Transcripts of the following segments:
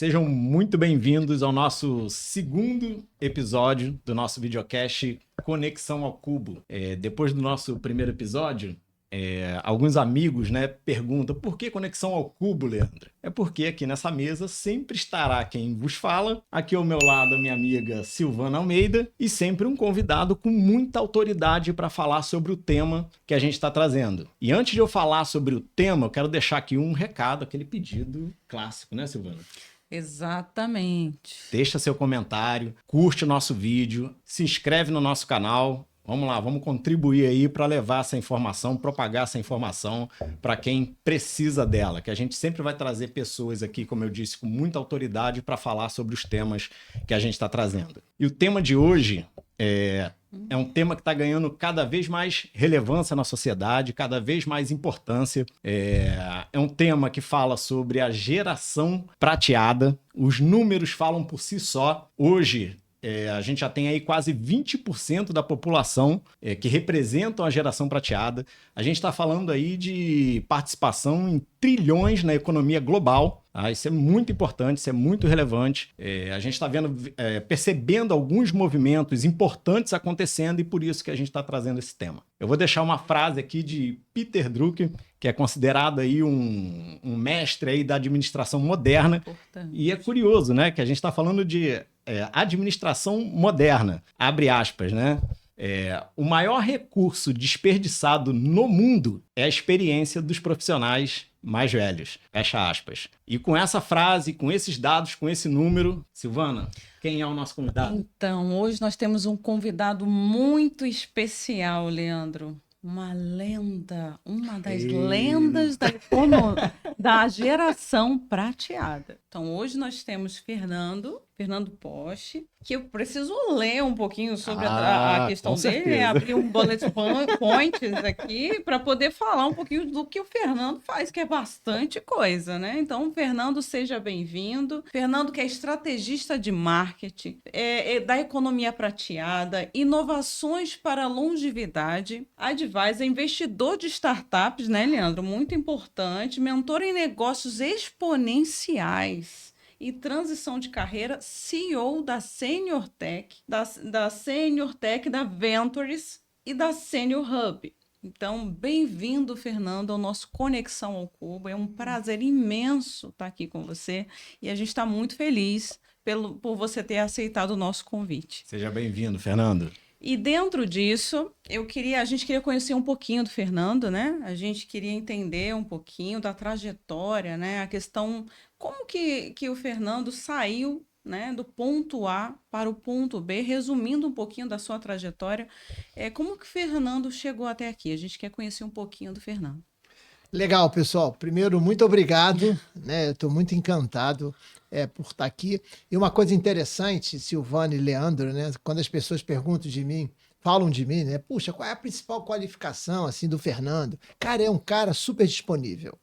Sejam muito bem-vindos ao nosso segundo episódio do nosso videocast Conexão ao Cubo. Depois do nosso primeiro episódio, alguns amigos, perguntam por que Conexão ao Cubo, Leandro? É porque aqui nessa mesa sempre estará quem vos fala, aqui ao meu lado a minha amiga Silvana Almeida e sempre um convidado com muita autoridade para falar sobre o tema que a gente está trazendo. E antes de eu falar sobre o tema, eu quero deixar aqui um recado, aquele pedido clássico, né, Silvana? Exatamente. Deixa seu comentário, curte o nosso vídeo, se inscreve no nosso canal. Vamos lá, vamos contribuir aí para levar essa informação, propagar essa informação para quem precisa dela, que a gente sempre vai trazer pessoas aqui, como eu disse, com muita autoridade para falar sobre os temas que a gente está trazendo. E o tema de hoje é um tema que está ganhando cada vez mais relevância na sociedade, cada vez mais importância. É um tema que fala sobre a geração prateada. Os números falam por si só. Hoje, a gente já tem aí quase 20% da população que representam a geração prateada. A gente está falando aí de participação em trilhões na economia global. Isso é muito importante, isso é muito relevante. A gente está percebendo alguns movimentos importantes acontecendo e por isso que a gente está trazendo esse tema. Eu vou deixar uma frase aqui de Peter Drucker, que é considerado aí um mestre aí da administração moderna. Importante. E é curioso, né, que a gente está falando de administração moderna, abre aspas, né? O maior recurso desperdiçado no mundo é a experiência dos profissionais mais velhos, fecha aspas. E com essa frase, com esses dados, com esse número, Silvana, quem é o nosso convidado? Então, hoje nós temos um convidado muito especial, Leandro. Uma lenda, uma das lendas da geração prateada. Então, hoje nós temos Fernando Posch, que eu preciso ler um pouquinho sobre a questão dele, abrir um bullet points aqui para poder falar um pouquinho do que o Fernando faz, que é bastante coisa, né? Então, Fernando, seja bem-vindo. Fernando, que é estrategista de marketing, da economia prateada, inovações para a longevidade, advisor, investidor de startups, né, Leandro? Muito importante, mentor em negócios exponenciais e transição de carreira, CEO da Senior Tech, da Senior Tech, da Ventures e da Senior Hub. Então, bem-vindo, Fernando, ao nosso Conexão ao Cubo. É um prazer imenso estar aqui com você e a gente está muito feliz por você ter aceitado o nosso convite. Seja bem-vindo, Fernando. E dentro disso, a gente queria conhecer um pouquinho do Fernando, né? A gente queria entender um pouquinho da trajetória, né? A questão, como que o Fernando saiu, né, do ponto A para o ponto B, resumindo um pouquinho da sua trajetória. Como que o Fernando chegou até aqui? A gente quer conhecer um pouquinho do Fernando. Legal, pessoal. Primeiro, muito obrigado, né? Eu estou muito encantado por estar aqui. E uma coisa interessante, Silvana e Leandro, né? Quando as pessoas perguntam de mim, falam de mim, né? Puxa, qual é a principal qualificação assim do Fernando? Cara, é um cara super disponível.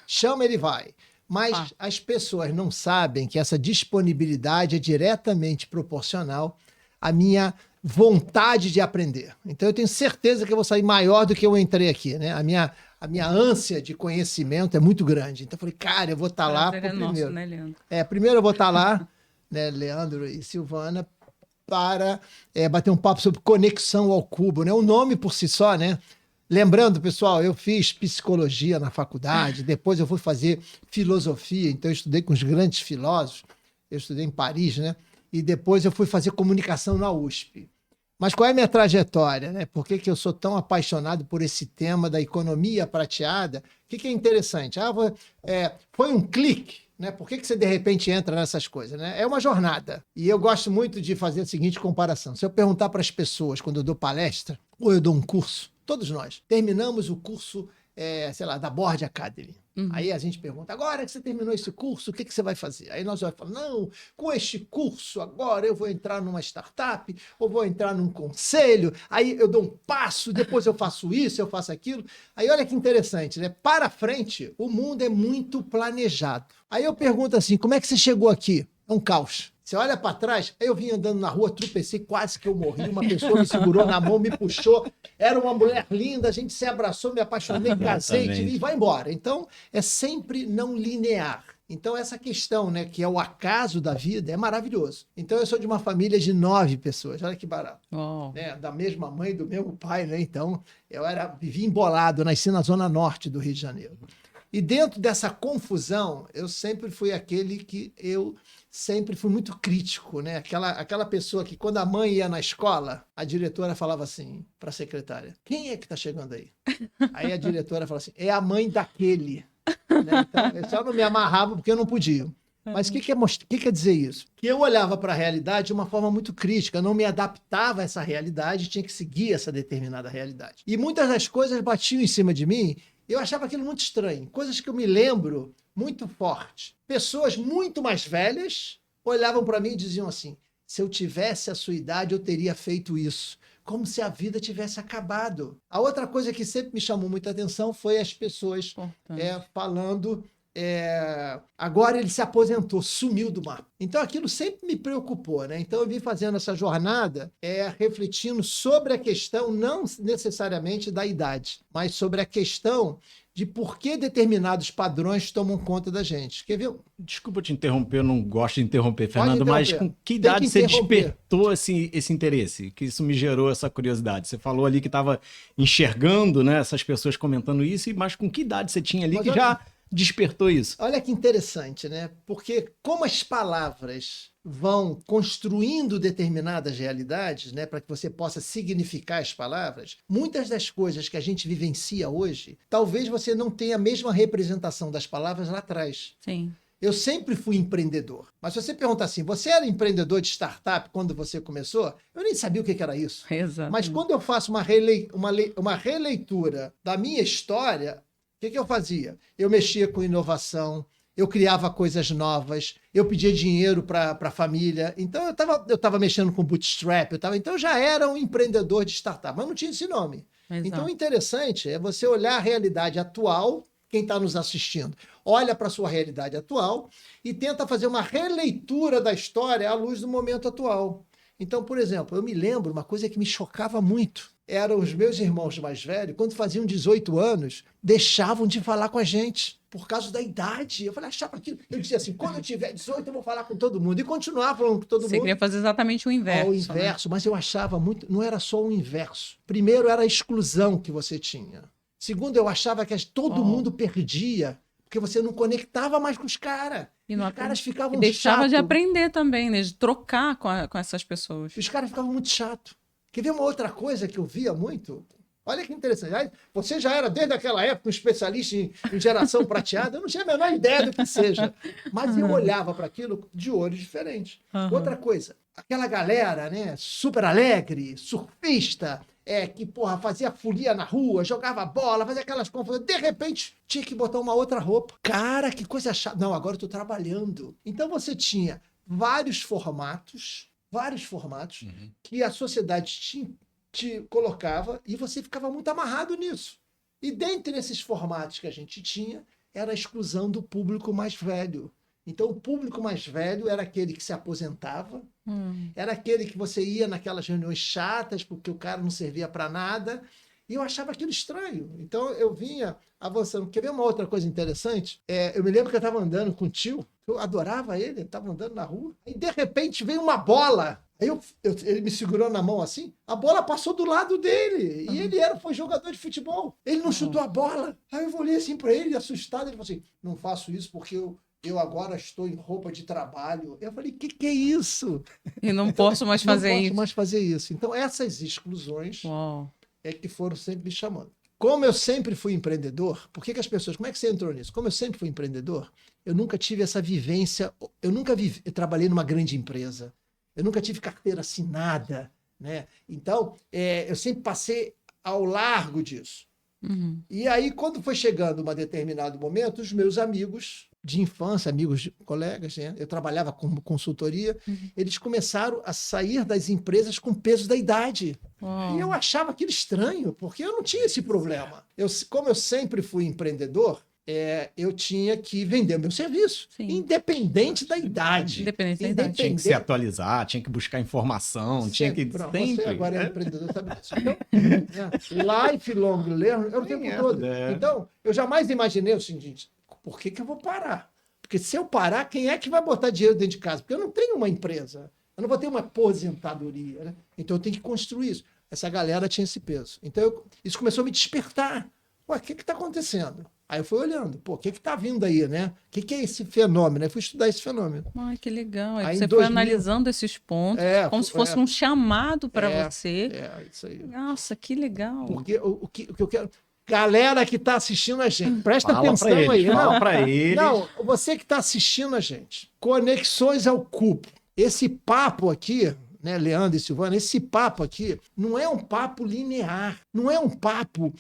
Chama, ele vai. Mas as pessoas não sabem que essa disponibilidade é diretamente proporcional à minha vontade de aprender. Então, eu tenho certeza que eu vou sair maior do que eu entrei aqui, né? A minha ânsia de conhecimento é muito grande. Então, eu falei, cara, eu vou estar lá primeiro. Nosso, né, Leandro? Primeiro eu vou estar lá, né, Leandro e Silvana, para bater um papo sobre conexão ao cubo, né? O nome por si só, né? Lembrando, pessoal, eu fiz psicologia na faculdade, depois eu fui fazer filosofia, então eu estudei com os grandes filósofos, eu estudei em Paris, né? E depois eu fui fazer comunicação na USP. Mas qual é a minha trajetória, né? Por que eu sou tão apaixonado por esse tema da economia prateada? O que é interessante? Foi um clique, né? Por que você de repente entra nessas coisas, né? É uma jornada. E eu gosto muito de fazer a seguinte comparação. Se eu perguntar para as pessoas quando eu dou palestra ou eu dou um curso, todos nós terminamos o curso, da Board Academy. Uhum. Aí a gente pergunta, agora que você terminou esse curso, o que você vai fazer? Aí nós vamos falar, não, com este curso agora eu vou entrar numa startup, ou vou entrar num conselho, aí eu dou um passo, depois eu faço isso, eu faço aquilo. Aí olha que interessante, né? Para frente, o mundo é muito planejado. Aí eu pergunto assim, como é que você chegou aqui? É um caos. Você olha para trás, aí eu vim andando na rua, tropecei, quase que eu morri, uma pessoa me segurou na mão, me puxou, era uma mulher linda, a gente se abraçou, me apaixonei, casei, e vai embora. Então, é sempre não linear. Então, essa questão, né, que é o acaso da vida, é maravilhoso. Então, eu sou de uma família de 9 pessoas, olha que barato. Oh. Né? Da mesma mãe, do mesmo pai, né? Então, vivia embolado, nasci na zona norte do Rio de Janeiro. E dentro dessa confusão, eu sempre fui aquele que eu sempre fui muito crítico, né? Aquela pessoa que quando a mãe ia na escola, a diretora falava assim para a secretária: quem é que está chegando aí? Aí a diretora falava assim: é a mãe daquele. Né? Então, eu só não me amarrava porque eu não podia. Mas o que quer dizer isso? Que eu olhava para a realidade de uma forma muito crítica, não me adaptava a essa realidade, tinha que seguir essa determinada realidade. E muitas das coisas batiam em cima de mim, eu achava aquilo muito estranho. Coisas que eu me lembro muito forte. Pessoas muito mais velhas olhavam para mim e diziam assim: se eu tivesse a sua idade, eu teria feito isso. Como se a vida tivesse acabado. A outra coisa que sempre me chamou muita atenção foi as pessoas falando... agora ele se aposentou, sumiu do mapa. Então aquilo sempre me preocupou, né? Então eu vim fazendo essa jornada refletindo sobre a questão não necessariamente da idade, mas sobre a questão de por que determinados padrões tomam conta da gente. Quer ver? Desculpa te interromper, eu não gosto de interromper, Fernando, interromper. mas com que idade você despertou esse interesse? Que isso me gerou essa curiosidade? Você falou ali que estava enxergando, né, essas pessoas comentando isso, mas com que idade você tinha ali já despertou isso? Olha que interessante, né? Porque como as palavras vão construindo determinadas realidades, né, para que você possa significar as palavras, muitas das coisas que a gente vivencia hoje, talvez você não tenha a mesma representação das palavras lá atrás. Sim. Eu sempre fui empreendedor. Mas se você perguntar assim, você era empreendedor de startup quando você começou? Eu nem sabia o que era isso. Exato. Mas quando eu faço uma releitura da minha história, o que eu fazia? Eu mexia com inovação, eu criava coisas novas, eu pedia dinheiro para a família. Então, eu estava mexendo com bootstrap, então eu já era um empreendedor de startup, mas não tinha esse nome. Exato. Então, o interessante é você olhar a realidade atual, quem está nos assistindo, olha para a sua realidade atual e tenta fazer uma releitura da história à luz do momento atual. Então, por exemplo, eu me lembro uma coisa que me chocava muito. Eram os meus irmãos mais velhos, quando faziam 18 anos, deixavam de falar com a gente por causa da idade. Eu falei, achava aquilo. Eu dizia assim, quando eu tiver 18, eu vou falar com todo mundo. E continuava falando com todo mundo. Você queria fazer exatamente o inverso. O inverso, né? Mas eu achava muito... Não era só o inverso. Primeiro, era a exclusão que você tinha. Segundo, eu achava que todo mundo perdia, porque você não conectava mais com os caras. E os caras ficavam chatos. Deixava de aprender também, né? De trocar com essas pessoas. Os caras ficavam muito chatos. Quer ver uma outra coisa que eu via muito? Olha que interessante. Você já era, desde aquela época, um especialista em geração prateada. Eu não tinha a menor ideia do que seja. Mas eu olhava para aquilo de olhos diferentes. Outra coisa, aquela galera, né, super alegre, surfista, que, fazia folia na rua, jogava bola, fazia aquelas confusões. De repente, tinha que botar uma outra roupa. Cara, que coisa chata. Não, agora eu estou trabalhando. Então, você tinha vários formatos que a sociedade te colocava e você ficava muito amarrado nisso. E dentre esses formatos que a gente tinha, era a exclusão do público mais velho. Então, o público mais velho era aquele que se aposentava, era aquele que você ia naquelas reuniões chatas, porque o cara não servia para nada, e eu achava aquilo estranho. Então, eu vinha avançando. Quer ver uma outra coisa interessante? Eu me lembro que eu estava andando com o tio, eu adorava ele estava andando na rua, e de repente veio uma bola. Aí ele me segurou na mão assim, a bola passou do lado dele, e ele foi jogador de futebol. Ele não chutou a bola. Aí eu olhei assim para ele, assustado, ele falou assim, não faço isso porque eu agora estou em roupa de trabalho. Eu falei, que é isso? E não posso mais fazer isso. Não posso mais fazer isso. Então, essas exclusões que foram sempre me chamando. Como eu sempre fui empreendedor, como é que você entrou nisso? Como eu sempre fui empreendedor, eu nunca tive essa vivência, eu trabalhei numa grande empresa, eu nunca tive carteira assinada, né? Então, eu sempre passei ao largo disso. E aí, quando foi chegando um determinado momento, os meus amigos de infância, colegas, né? Eu trabalhava como consultoria, eles começaram a sair das empresas com peso da idade. E eu achava aquilo estranho, porque eu não tinha esse problema. Como eu sempre fui empreendedor, eu tinha que vender meu serviço, independente da idade. Tinha que se atualizar, tinha que buscar informação, tinha que sempre... Você agora é empreendedor, sabe disso. Então, lifelong learning é o tempo todo. Então, eu jamais imaginei o seguinte, por que eu vou parar? Porque se eu parar, quem é que vai botar dinheiro dentro de casa? Porque eu não tenho uma empresa, eu não vou ter uma aposentadoria, né? Então eu tenho que construir isso. Essa galera tinha esse peso. Então isso começou a me despertar. Ué, o que está acontecendo? Aí eu fui olhando, pô, o que está vindo aí, né? O que é esse fenômeno? Eu fui estudar esse fenômeno. Ai, que legal. Aí Aí você em foi 2000 analisando esses pontos, como se fosse um chamado para você. Isso aí. Nossa, que legal. Porque o que eu quero... Galera que está assistindo a gente, presta Fala atenção pra eles, aí. fala pra eles. Não, você que está assistindo a gente, conexões ao cubo. Esse papo aqui, né, Leandro e Silvana, esse papo aqui não é um papo linear, não é um papo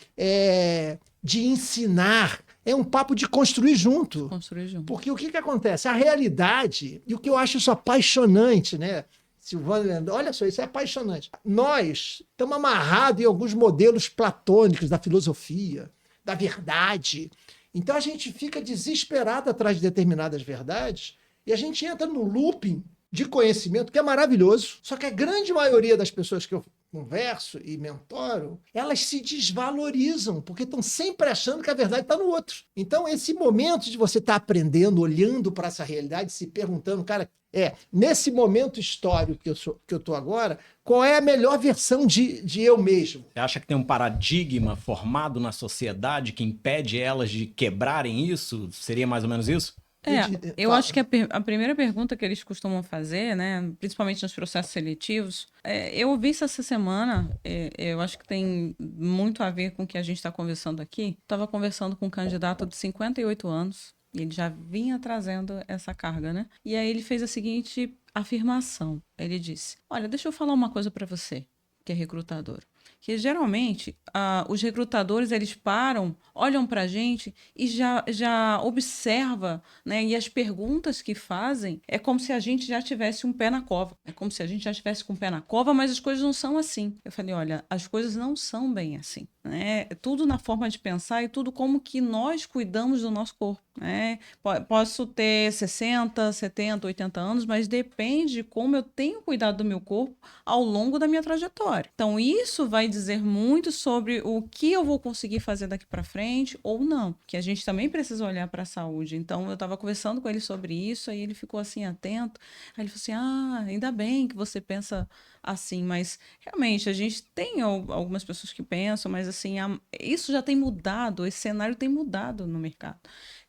de ensinar, é um papo de construir junto. Construir junto. Porque o que acontece? A realidade, e o que eu acho isso apaixonante, né? Silvana e Leandro, olha só, isso é apaixonante. Nós estamos amarrados em alguns modelos platônicos da filosofia, da verdade. Então a gente fica desesperado atrás de determinadas verdades e a gente entra no looping de conhecimento que é maravilhoso. Só que a grande maioria das pessoas que eu converso e mentoro, elas se desvalorizam, porque estão sempre achando que a verdade está no outro. Então, esse momento de você estar aprendendo, olhando para essa realidade, se perguntando, cara, nesse momento histórico que eu estou agora, qual é a melhor versão de eu mesmo? Você acha que tem um paradigma formado na sociedade que impede elas de quebrarem isso? Seria mais ou menos isso? Eu acho que a primeira pergunta que eles costumam fazer, né, principalmente nos processos seletivos, eu ouvi isso essa semana, eu acho que tem muito a ver com o que a gente está conversando aqui. Estava conversando com um candidato de 58 anos, e ele já vinha trazendo essa carga, né? E aí ele fez a seguinte afirmação, ele disse, olha, deixa eu falar uma coisa para você, que é recrutador. Que geralmente os recrutadores eles param, olham para a gente e já observa, né? E as perguntas que fazem é como se a gente já tivesse um pé na cova. É como se a gente já estivesse com um pé na cova, mas as coisas não são assim. Eu falei, olha, as coisas não são bem assim. Né? Tudo na forma de pensar e tudo como que nós cuidamos do nosso corpo. Né? Posso ter 60, 70, 80 anos, mas depende de como eu tenho cuidado do meu corpo ao longo da minha trajetória. Então, isso vai dizer muito sobre o que eu vou conseguir fazer daqui para frente ou não, que a gente também precisa olhar para a saúde. Então, eu estava conversando com ele sobre isso, aí ele ficou assim atento, aí ele falou assim, ainda bem que você pensa assim, mas realmente a gente tem algumas pessoas que pensam, mas assim, isso já tem mudado, esse cenário tem mudado no mercado.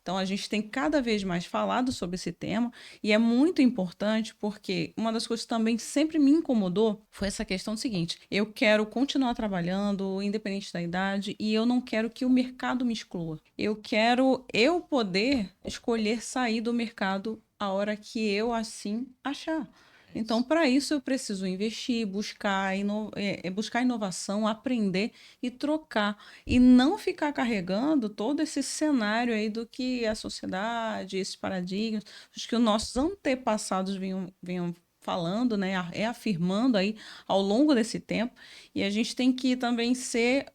Então, a gente tem cada vez mais falado sobre esse tema e é muito importante porque uma das coisas que também sempre me incomodou foi essa questão do seguinte, eu quero continuar trabalhando, independente da idade, e eu não quero que o mercado me exclua. Eu quero poder escolher sair do mercado a hora que eu assim achar. Então, para isso, eu preciso investir, buscar inovação, aprender e trocar. E não ficar carregando todo esse cenário aí do que a sociedade, esses paradigmas, os que os nossos antepassados vinham falando, né, afirmando aí ao longo desse tempo. E a gente tem que também ser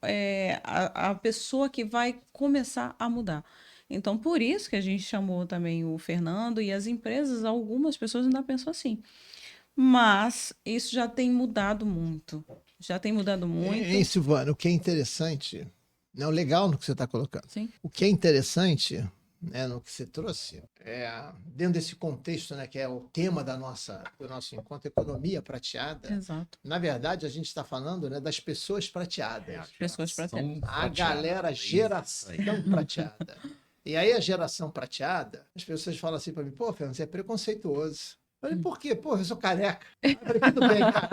a pessoa que vai começar a mudar. Então, por isso que a gente chamou também o Fernando e as empresas, algumas pessoas ainda pensam assim. Mas isso já tem mudado muito. Já tem mudado muito. Hein, Silvana, o que é interessante, não, legal no que você está colocando. Sim. O que é interessante, né, no que você trouxe, dentro desse contexto, né, que é o tema do nosso encontro, economia prateada. Exato. Na verdade, a gente está falando, né, das pessoas prateadas. Pessoas prateadas. A galera geração prateada. E aí a geração prateada, as pessoas falam assim para mim, pô, Fernando, você é preconceituoso. Eu falei, por quê? Pô, eu sou careca. Eu falei, tudo bem, cara.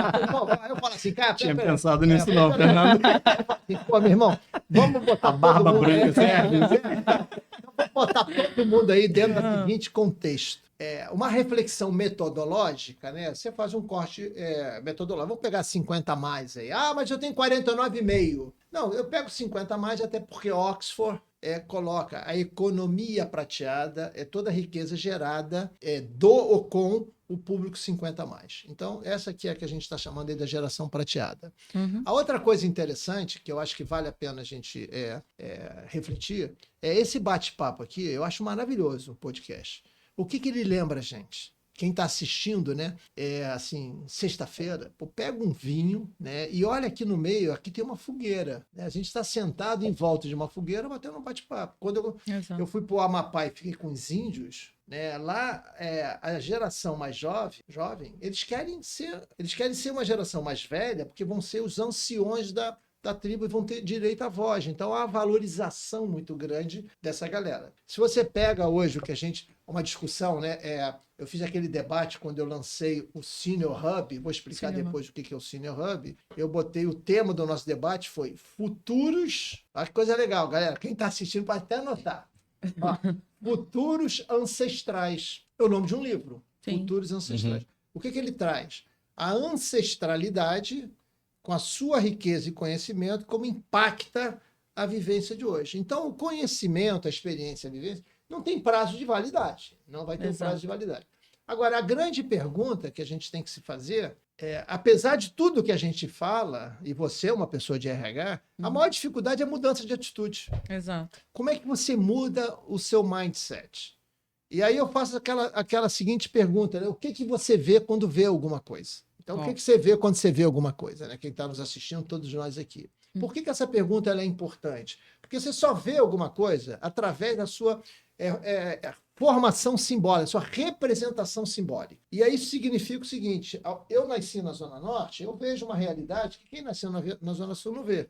Aí eu falo assim, cara... Tinha pensado nisso não, Fernando. Pô, meu irmão, vamos botar a barba branca, serve. Vamos botar todo mundo aí dentro do seguinte contexto. Uma reflexão metodológica, né? Você faz um corte metodológico. Vamos pegar 50 a mais aí. Ah, mas eu tenho 49,5. Não, eu pego 50 a mais até porque Oxford coloca a economia prateada, toda a riqueza gerada do ou com o público 50 a mais. Então, essa aqui é a que a gente está chamando aí da geração prateada. Uhum. A outra coisa interessante, que eu acho que vale a pena a gente refletir, é esse bate-papo aqui. Eu acho maravilhoso o podcast. O que ele lembra a gente? quem está assistindo, né? Assim, sexta-feira, pô, pega um vinho, né? E olha aqui no meio, aqui tem uma fogueira, né? A gente está sentado em volta de uma fogueira, batendo um bate-papo. Quando eu fui para o Amapá e fiquei com os índios, né? Lá, a geração mais jovem, eles querem ser uma geração mais velha, porque vão ser os anciões da tribo e vão ter direito à voz. Então, há uma valorização muito grande dessa galera. Se você pega hoje uma discussão, né? Eu fiz aquele debate quando eu lancei o Senior Hub, vou explicar depois o que é o Senior Hub. Eu botei o tema do nosso debate foi futuros. Olha que coisa legal, galera. Quem está assistindo pode até anotar. Ó, futuros ancestrais. É o nome de um livro. Sim. Futuros ancestrais. O que ele traz? A ancestralidade com a sua riqueza e conhecimento, como impacta a vivência de hoje. Então, o conhecimento, a experiência, a vivência, não tem prazo de validade. Não vai ter um prazo de validade. Agora, a grande pergunta que a gente tem que se fazer apesar de tudo que a gente fala, e você é uma pessoa de RH, a maior dificuldade é a mudança de atitude. Exato. Como é que você muda o seu mindset? E aí eu faço aquela seguinte pergunta, né? O que você vê quando vê alguma coisa? Então, o que você vê quando você vê alguma coisa, né? Quem está nos assistindo, todos nós aqui. Por que essa pergunta ela é importante? Porque você só vê alguma coisa através da sua formação simbólica, sua representação simbólica. E aí isso significa o seguinte, eu nasci na Zona Norte, eu vejo uma realidade que quem nasceu na Zona Sul não vê.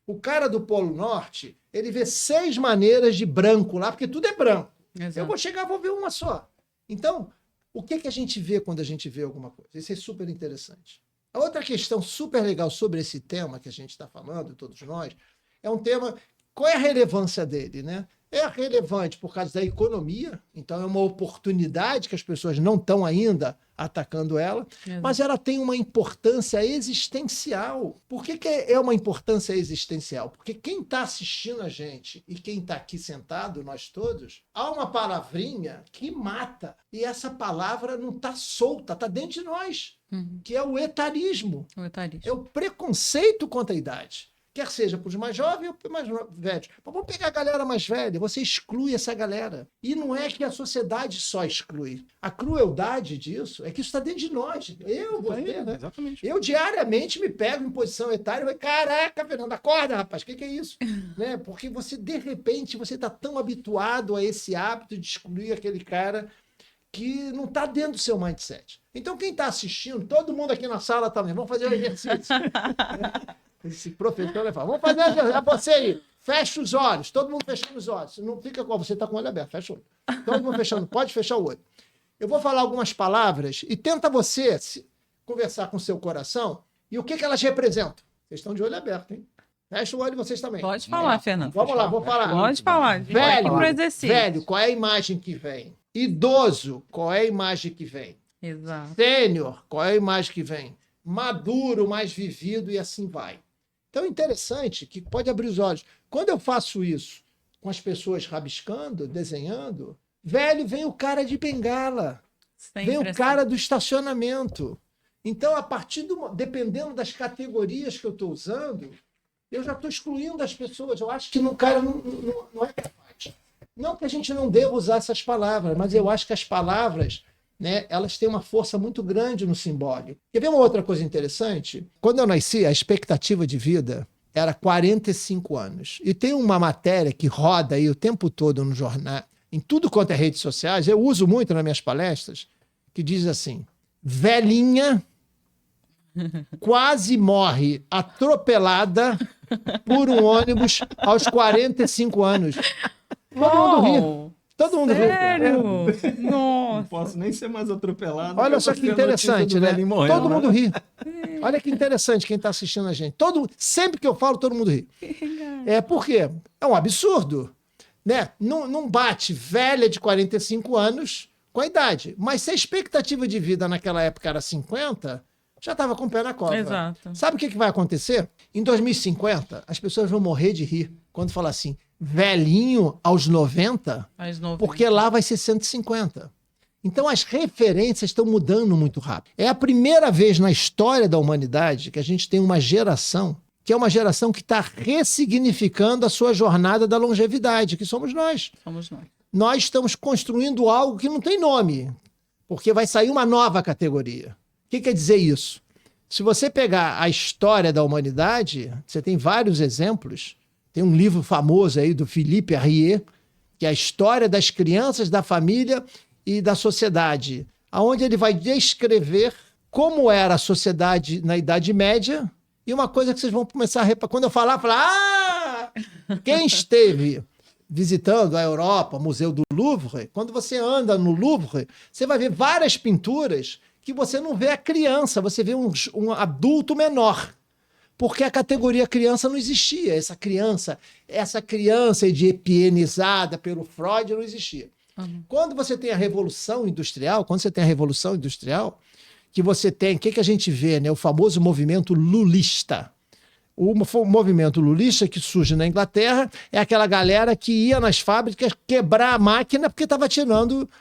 O cara do Polo Norte, ele vê 6 maneiras de branco lá, porque tudo é branco. Exato. Eu vou chegar, vou ver uma só. Então, o que a gente vê quando a gente vê alguma coisa? Isso é super interessante. A outra questão super legal sobre esse tema que a gente está falando, todos nós, é um tema... Qual é a relevância dele, né? É relevante por causa da economia, então é uma oportunidade que as pessoas não estão ainda atacando ela, mas ela tem uma importância existencial. Por que é uma importância existencial? Porque quem está assistindo a gente e quem está aqui sentado, nós todos, há uma palavrinha que mata, e essa palavra não está solta, está dentro de nós, que é o etarismo. É o preconceito contra a idade. Quer seja para os mais jovens ou para os mais velhos. Mas vamos pegar a galera mais velha, você exclui essa galera. E não é que a sociedade só exclui. A crueldade disso é que isso está dentro de nós. Você, né? Exatamente. Eu diariamente me pego em posição etária e falo, caraca, Fernando, acorda, rapaz, o que é isso? Né? Porque você, de repente, você está tão habituado a esse hábito de excluir aquele cara que não está dentro do seu mindset. Então, quem está assistindo, todo mundo aqui na sala também, vamos fazer o exercício. Esse professor vai falar, vamos fazer você aí, fecha os olhos, todo mundo fechando os olhos, não fica com você está com o olho aberto, fecha o olho, todo mundo fechando, pode fechar o olho. Eu vou falar algumas palavras e tenta você conversar com o seu coração e o que elas representam. Vocês estão de olho aberto, hein? Fecha o olho vocês também. Pode falar, Fernando. Vamos lá, vou falar. Pode falar. Velho, qual é a imagem que vem? Idoso, qual é a imagem que vem? Exato. Sênior, qual é a imagem que vem? Maduro, mais vivido e assim vai. Então é interessante que pode abrir os olhos. Quando eu faço isso com as pessoas rabiscando, desenhando, velho, vem o cara de bengala, vem o cara do estacionamento. Então, a partir dependendo das categorias que eu estou usando, eu já estou excluindo as pessoas. Eu acho que o cara não é capaz. Não que a gente não deva usar essas palavras, mas eu acho que as palavras, né, elas têm uma força muito grande no simbólico. Quer ver uma outra coisa interessante? Quando eu nasci, a expectativa de vida era 45 anos. E tem uma matéria que roda aí o tempo todo no jornal, em tudo quanto é redes sociais, eu uso muito nas minhas palestras, que diz assim, velhinha quase morre atropelada por um ônibus aos 45 anos. Todo mundo ri. Todo mundo Sério? Nossa. Não posso nem ser mais atropelado. Olha só que interessante, né? Todo mundo ri. Olha que interessante quem está assistindo a gente. Sempre que eu falo, todo mundo ri. Por quê? É um absurdo. Né? Não bate velha de 45 anos com a idade. Mas se a expectativa de vida naquela época era 50, já estava com o pé na cova. Exato. Sabe o que vai acontecer? Em 2050, as pessoas vão morrer de rir quando falar assim, velhinho aos 90, porque lá vai ser 150. Então as referências estão mudando muito rápido. É a primeira vez na história da humanidade que a gente tem uma geração que é uma geração que está ressignificando a sua jornada da longevidade, que somos nós. Somos nós. Nós estamos construindo algo que não tem nome. porque vai sair uma nova categoria. O que quer dizer isso? Se você pegar a história da humanidade, você tem vários exemplos. Tem um livro famoso aí do Philippe Arrier, que é a história das crianças, da família e da sociedade, onde ele vai descrever como era a sociedade na Idade Média. E uma coisa que vocês vão começar a reparar, quando eu falar, quem esteve visitando a Europa, o Museu do Louvre, quando você anda no Louvre, você vai ver várias pinturas que você não vê a criança, você vê um adulto menor. Porque a categoria criança não existia. Essa criança ediepienizada pelo Freud não existia. Uhum. Quando você tem a Revolução Industrial, que você tem, o que a gente vê, né? O famoso movimento lulista. O movimento lulista que surge na Inglaterra é aquela galera que ia nas fábricas quebrar a máquina porque estava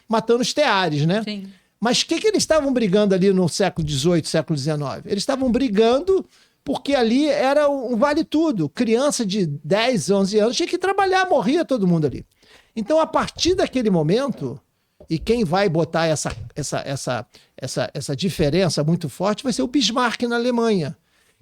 matando os teares, né? Sim. Mas o que eles estavam brigando ali no século XVIII, século XIX? Eles estavam brigando porque ali era um vale tudo. Criança de 10, 11 anos tinha que trabalhar, morria todo mundo ali. Então, a partir daquele momento, e quem vai botar essa diferença muito forte vai ser o Bismarck na Alemanha.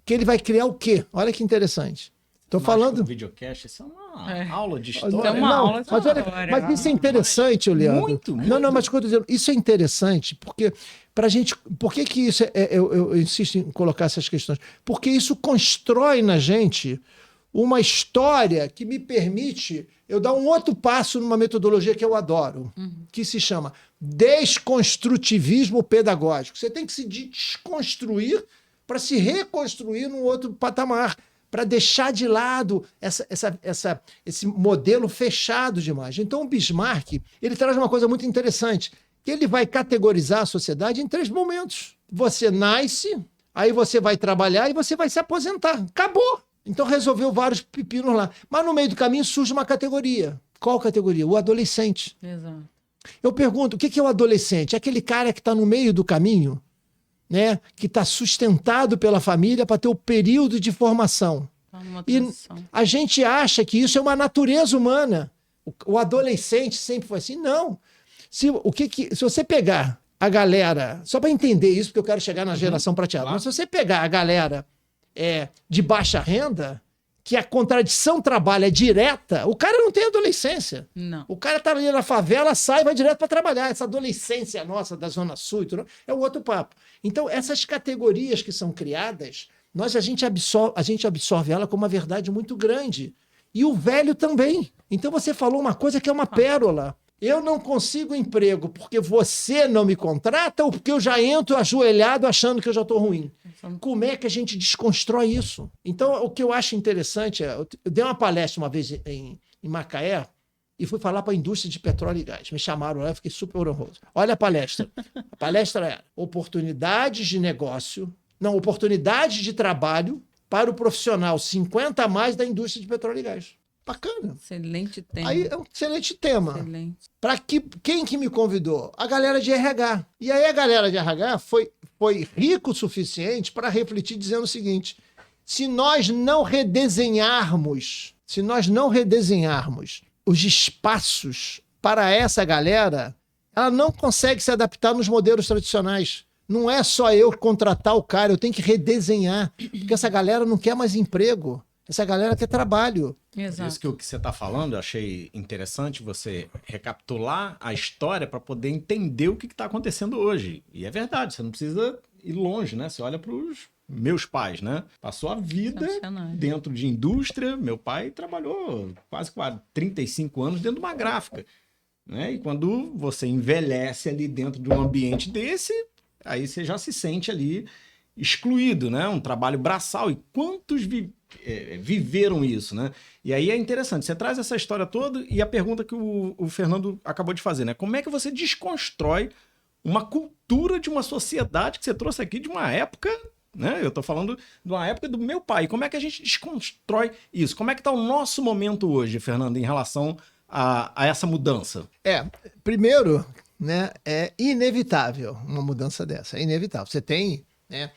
Que ele vai criar o quê? Olha que interessante. Estou falando... O videocast, isso é uma aula de história. É uma aula de história. Mas isso é interessante, Leandro. Muito. Não, mas o que eu estou dizendo, isso é interessante, porque pra gente... Por que isso eu insisto em colocar essas questões? Porque isso constrói na gente uma história que me permite eu dar um outro passo numa metodologia que eu adoro, que se chama desconstrutivismo pedagógico. Você tem que se desconstruir para se reconstruir num outro patamar, para deixar de lado esse modelo fechado de imagem. Então, o Bismarck ele traz uma coisa muito interessante, que ele vai categorizar a sociedade em 3 momentos. Você nasce, aí você vai trabalhar e você vai se aposentar. Acabou! Então, resolveu vários pepinos lá. Mas, no meio do caminho, surge uma categoria. Qual categoria? O adolescente. Exato. Eu pergunto, o que é o adolescente? É aquele cara que está no meio do caminho, né, que está sustentado pela família para ter o período de formação. Tá numa E transição. a gente acha que isso é uma natureza humana. O adolescente sempre foi assim. Não. Se você pegar a galera, só para entender isso, porque eu quero chegar na geração prateada, Claro. mas se você pegar a galera de baixa renda, que a contradição trabalho é direta, o cara não tem adolescência. Não. O cara tá ali na favela, sai e vai direto para trabalhar. Essa adolescência nossa da Zona Sul e tudo, é um outro papo. Então, essas categorias que são criadas, a gente absorve ela como uma verdade muito grande. E o velho também. Então, você falou uma coisa que é uma pérola. Eu não consigo emprego porque você não me contrata ou porque eu já entro ajoelhado achando que eu já estou ruim. Como é que a gente desconstrói isso? Então, o que eu acho interessante eu dei uma palestra uma vez em Macaé e fui falar para a indústria de petróleo e gás. Me chamaram lá, eu fiquei super honroso. Olha a palestra. A palestra era oportunidades de trabalho para o profissional 50 a mais da indústria de petróleo e gás. Bacana. Excelente tema. Aí é um excelente tema. Excelente. Quem que me convidou? A galera de RH. E aí a galera de RH foi rico o suficiente para refletir dizendo o seguinte: se nós não redesenharmos os espaços para essa galera, ela não consegue se adaptar nos modelos tradicionais. Não é só eu contratar o cara, eu tenho que redesenhar, porque essa galera não quer mais emprego. Essa galera quer trabalho. Exato. Isso que o que você está falando, eu achei interessante você recapitular a história para poder entender o que está acontecendo hoje. E é verdade, você não precisa ir longe, né? Você olha para os meus pais, né? Passou a vida dentro de indústria. Meu pai trabalhou quase 35 anos dentro de uma gráfica, né? E quando você envelhece ali dentro de um ambiente desse, aí você já se sente ali excluído, né? Um trabalho braçal. E quantos viveram isso, né? E aí é interessante, você traz essa história toda e a pergunta que o Fernando acabou de fazer, né? Como é que você desconstrói uma cultura de uma sociedade que você trouxe aqui de uma época, né? Eu tô falando de uma época do meu pai. Como é que a gente desconstrói isso? Como é que tá o nosso momento hoje, Fernando, em relação a essa mudança? Primeiro, né, é inevitável uma mudança dessa. É inevitável. Você tem, né?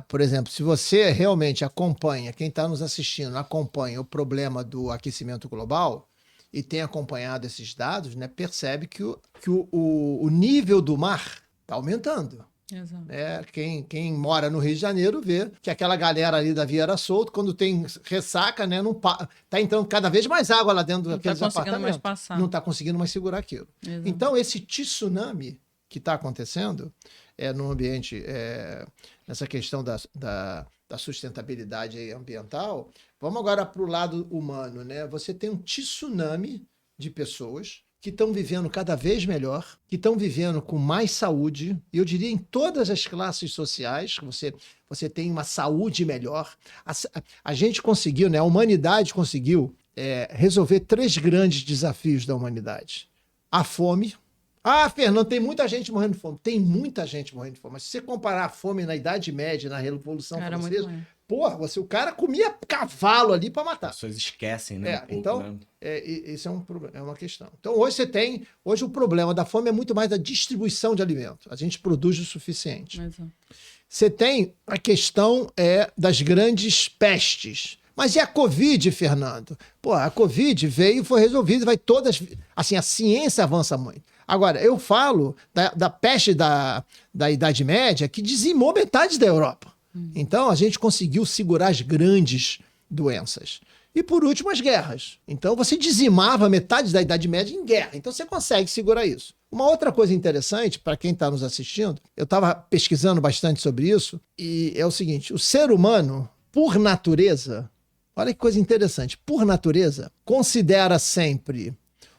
Por exemplo, se você realmente acompanha, quem está nos assistindo acompanha o problema do aquecimento global, e tem acompanhado esses dados, né, percebe que o nível do mar está aumentando. Exato. Quem mora no Rio de Janeiro vê que aquela galera ali da Vieira Solto, quando tem ressaca, né, tá entrando cada vez mais água lá dentro daqueles apartamentos. Não está conseguindo mais segurar aquilo. Exato. Então, esse tsunami que está acontecendo no ambiente, nessa questão da sustentabilidade ambiental, vamos agora para o lado humano, né? Você tem um tsunami de pessoas que estão vivendo cada vez melhor, que estão vivendo com mais saúde, e eu diria em todas as classes sociais, você tem uma saúde melhor. A gente conseguiu, né? A humanidade conseguiu resolver 3 grandes desafios da humanidade. A fome. Ah, Fernando, tem muita gente morrendo de fome. Tem muita gente morrendo de fome. Mas se você comparar a fome na Idade Média, na Revolução Francesa, porra, o cara comia cavalo ali para matar. As pessoas esquecem, né? Então, isso é uma questão. Então, hoje o problema da fome é muito mais da distribuição de alimento. A gente produz o suficiente. Você tem a questão das grandes pestes. Mas e a Covid, Fernando? Pô, a Covid veio, foi resolvida, vai todas... Assim, a ciência avança muito. Agora, eu falo da peste da Idade Média que dizimou metade da Europa. Então, a gente conseguiu segurar as grandes doenças. E, por último, as guerras. Então, você dizimava metade da Idade Média em guerra. Então, você consegue segurar isso. Uma outra coisa interessante, para quem está nos assistindo, eu estava pesquisando bastante sobre isso, e é o seguinte, o ser humano, por natureza, olha que coisa interessante, por natureza, considera sempre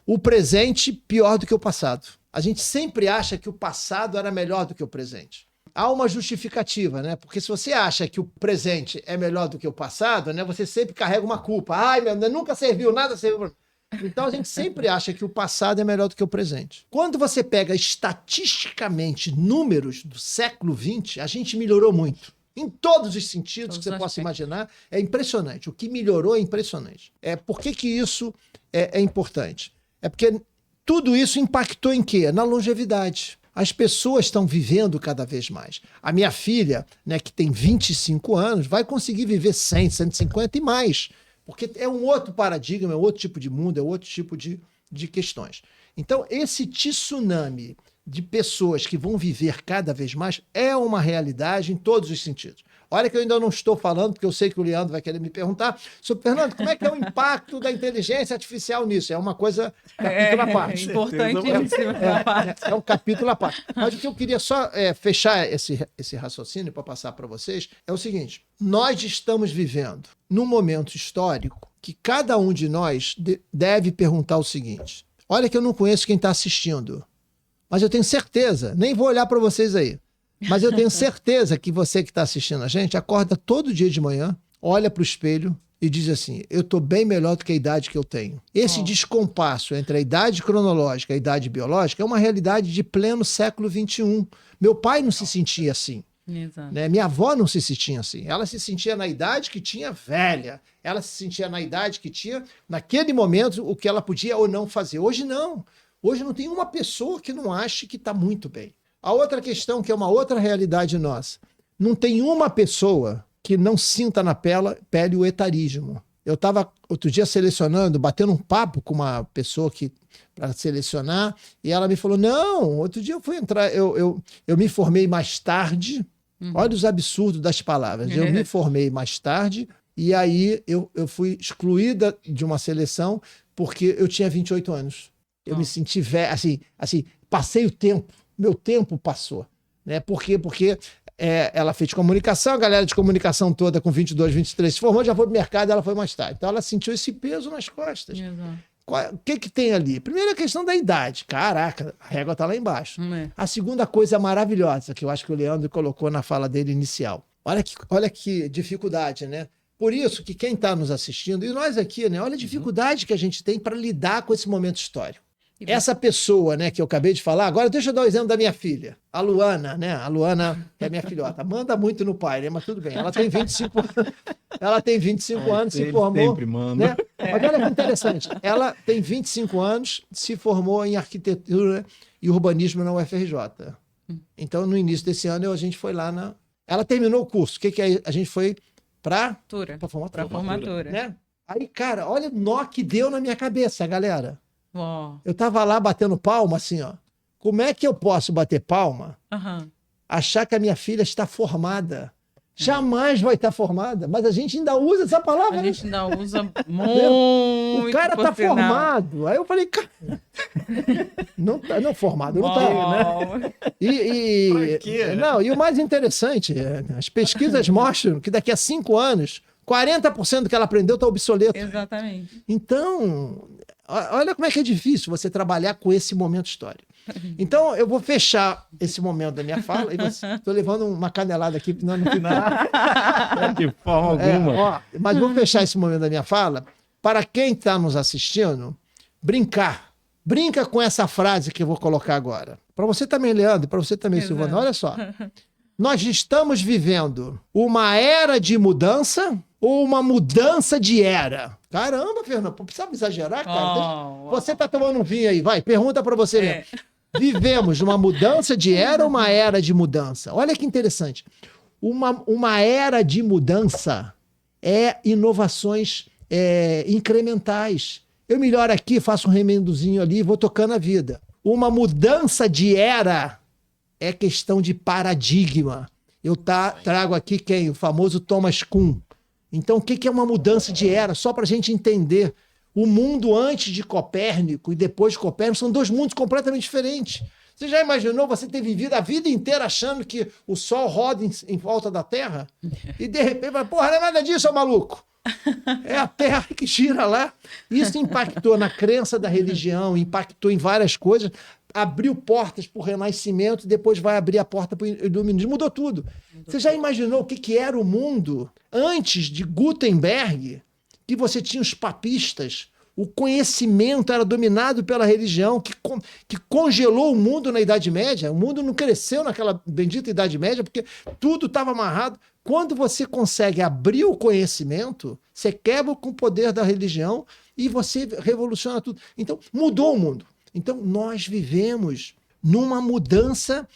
o presente pior do que o passado. A gente sempre acha que o passado era melhor do que o presente. Há uma justificativa, né? Porque se você acha que o presente é melhor do que o passado, né? Você sempre carrega uma culpa. Ai, meu Deus, nunca serviu, nada serviu. Então a gente sempre acha que o passado é melhor do que o presente. Quando você pega estatisticamente números do século XX, a gente melhorou muito. Em todos os sentidos que você possa imaginar, é impressionante. O que melhorou é impressionante. Por que isso é importante? É porque tudo isso impactou em quê? Na longevidade. As pessoas estão vivendo cada vez mais. A minha filha, né, que tem 25 anos, vai conseguir viver 100, 150 e mais. Porque é um outro paradigma, é outro tipo de mundo, é outro tipo de questões. Então, esse tsunami de pessoas que vão viver cada vez mais é uma realidade em todos os sentidos. Olha que eu ainda não estou falando, porque eu sei que o Leandro vai querer me perguntar sobre, Fernando, como é que é o impacto da inteligência artificial nisso? É uma coisa, capítulo à parte. É importantíssimo. É um capítulo à parte. Mas o que eu queria só fechar esse raciocínio para passar para vocês é o seguinte, nós estamos vivendo num momento histórico que cada um de nós deve perguntar o seguinte, olha que eu não conheço quem está assistindo, mas eu tenho certeza, nem vou olhar para vocês aí, mas eu tenho certeza que você que está assistindo a gente acorda todo dia de manhã, olha para o espelho e diz assim, eu estou bem melhor do que a idade que eu tenho. Esse descompasso entre a idade cronológica e a idade biológica é uma realidade de pleno século XXI. Meu pai não se sentia assim. Né? Minha avó não se sentia assim. Ela se sentia na idade que tinha velha. Ela se sentia na idade que tinha, naquele momento, o que ela podia ou não fazer. Hoje não. Hoje não tem uma pessoa que não ache que está muito bem. A outra questão, que é uma outra realidade nossa, não tem uma pessoa que não sinta na pele o etarismo. Eu estava outro dia selecionando, batendo um papo com uma pessoa para selecionar, e ela me falou, não, outro dia eu fui entrar, eu me formei mais tarde, olha os absurdos das palavras, eu me formei mais tarde, e aí eu fui excluída de uma seleção porque eu tinha 28 anos. Eu me senti velho, assim, passei o tempo, meu tempo passou. Né? Por quê? Porque ela fez comunicação, a galera de comunicação toda com 22, 23 se formou, já foi pro mercado, ela foi mais tarde. Então ela sentiu esse peso nas costas. O que tem ali? Primeiro a questão da idade. Caraca, a régua tá lá embaixo. A segunda coisa maravilhosa, que eu acho que o Leandro colocou na fala dele inicial. Olha que dificuldade, né? Por isso que quem está nos assistindo, e nós aqui, né? Olha a dificuldade que a gente tem para lidar com esse momento histórico. Essa pessoa, né, que eu acabei de falar, agora deixa eu dar o exemplo da minha filha, a Luana, né? A Luana é minha filhota, manda muito no pai, né? Mas tudo bem. Ela tem 25 anos, se formou. Sempre manda. Né? Mas olha que interessante. Ela tem 25 anos, se formou em arquitetura e urbanismo na UFRJ. Então, no início desse ano, a gente foi lá Ela terminou o curso. O que a gente foi para formatura. Formatura. Né? Aí, cara, olha o nó que deu na minha cabeça, galera. Ó. Eu tava lá batendo palma, assim, ó. Como é que eu posso bater palma, Aham. achar que a minha filha está formada? Jamais vai estar formada, mas a gente ainda usa essa palavra. A gente ainda usa O muito. cara por tá sinal. formado. Aí eu falei, cara. Não tá, não, formado, não tá. Bom, E, Pra quê? não, e o mais interessante, as pesquisas mostram que daqui a 5 anos, 40% do que ela aprendeu está obsoleto. exatamente. Então, olha como é que é difícil você trabalhar com esse momento histórico. Então, eu vou fechar esse momento da minha fala e estou levando uma canelada aqui no final. De forma É, alguma. ó, mas vou fechar esse momento da minha fala para quem está nos assistindo brincar. Brinca com essa frase que eu vou colocar agora. Para você também, Leandro, para você também, Exato. Silvana. Olha só. Nós estamos vivendo uma era de mudança ou uma mudança de era? Caramba, Fernando, precisava exagerar, cara. Ó, Você tá tomando um vinho aí, vai, pergunta para você mesmo. É. Vivemos uma mudança de era ou uma era de mudança? Olha que interessante. Uma era de mudança é inovações incrementais. Eu melhoro aqui, faço um remendozinho ali, vou tocando a vida. Uma mudança de era é questão de paradigma. Eu trago aqui quem? O famoso Thomas Kuhn. Então, o que é uma mudança de era? Só para a gente entender. O mundo antes de Copérnico e depois de Copérnico são dois mundos completamente diferentes. Você já imaginou você ter vivido a vida inteira achando que o Sol roda em volta da Terra? E de repente vai, porra, não é nada disso, ô maluco. É a Terra que gira lá. Isso impactou na crença da religião, impactou em várias coisas, abriu portas para o Renascimento e depois vai abrir a porta para o Iluminismo. Mudou tudo. Você já imaginou o que era o mundo antes de Gutenberg? Que você tinha os papistas, o conhecimento era dominado pela religião, que congelou o mundo na Idade Média. O mundo não cresceu naquela bendita Idade Média, porque tudo estava amarrado. Quando você consegue abrir o conhecimento, você quebra com o poder da religião e você revoluciona tudo. Então, mudou o mundo. Então, nós vivemos numa mudança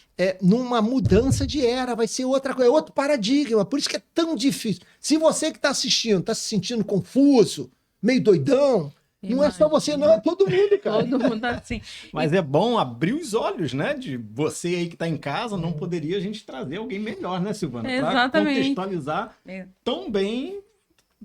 de era, vai ser outra coisa, é outro paradigma, por isso que é tão difícil. Se você que está assistindo está se sentindo confuso, meio doidão, não é só você não, é todo mundo, cara. Todo mundo assim. Mas é bom abrir os olhos, né? De você aí que está em casa, não poderia a gente trazer alguém melhor, né, Silvana? Para Exatamente. contextualizar tão bem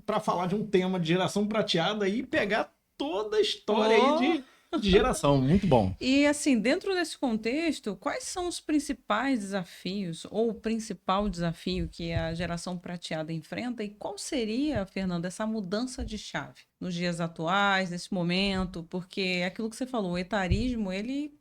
para falar de um tema de geração prateada e pegar toda a história aí de geração. Muito bom. E assim, dentro desse contexto, quais são os principais desafios ou o principal desafio que a geração prateada enfrenta e qual seria, Fernanda, essa mudança de chave nos dias atuais, nesse momento? Porque é aquilo que você falou, o etarismo, ele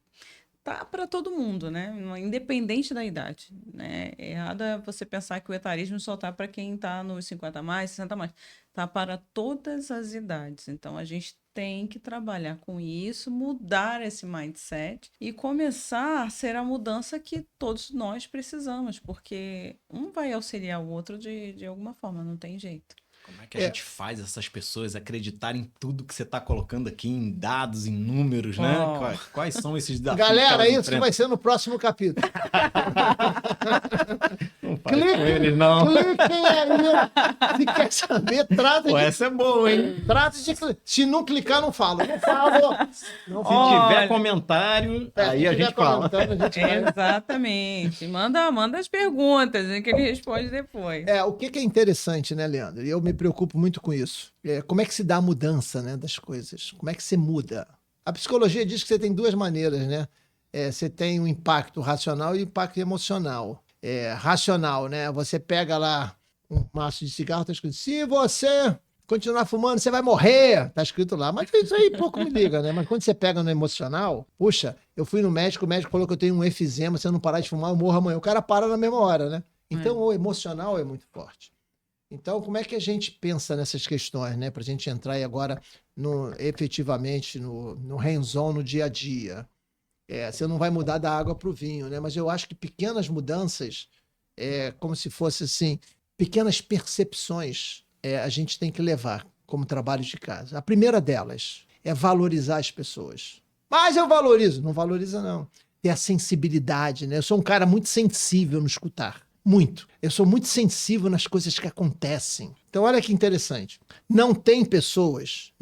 tá para todo mundo, né? Independente da idade, né? É errado você pensar que o etarismo só tá para quem tá nos 50 mais, 60 mais. Tá para todas as idades. Então, a gente tem que trabalhar com isso, mudar esse mindset e começar a ser a mudança que todos nós precisamos, porque um vai auxiliar o outro de alguma forma, não tem jeito. Como é que a gente faz essas pessoas acreditarem em tudo que você está colocando aqui, em dados, em números, né? Quais são esses desafios? Galera, que elas isso vai ser no próximo capítulo. Não faz com eles, não. Cliquem aí. Se quer saber, trata Pô, de... essa é boa, hein? Trata de... Se não clicar, não falo. Não falo. Não Se falo. tiver comentário, aí se a tiver gente fala. comentando, a gente vai. Exatamente. Manda as perguntas, né, que ele responde depois. O que é interessante, né, Leandro? E eu me preocupo muito com isso. Como é que se dá a mudança, né, das coisas? Como é que se muda? A psicologia diz que você tem duas maneiras, né? Você tem um impacto racional e um impacto emocional. Racional, né? Você pega lá um maço de cigarro, tá escrito, se você continuar fumando, você vai morrer. Tá escrito lá. Mas isso aí pouco me liga, né? Mas quando você pega no emocional, puxa, eu fui no médico, o médico falou que eu tenho um efizema, se eu não parar de fumar, eu morro amanhã. O cara para na mesma hora, né? Então, o emocional é muito forte. Então, como é que a gente pensa nessas questões, né? Para a gente entrar aí agora efetivamente no hands-on, no dia a dia. Você não vai mudar da água para o vinho, né? Mas eu acho que pequenas mudanças, como se fosse assim, pequenas percepções, a gente tem que levar como trabalho de casa. A primeira delas é valorizar as pessoas. Mas eu valorizo. Não valoriza, não. Ter a sensibilidade, né? Eu sou um cara muito sensível no escutar. Muito. Eu sou muito sensível nas coisas que acontecem. Então, olha que interessante. Não tem pessoas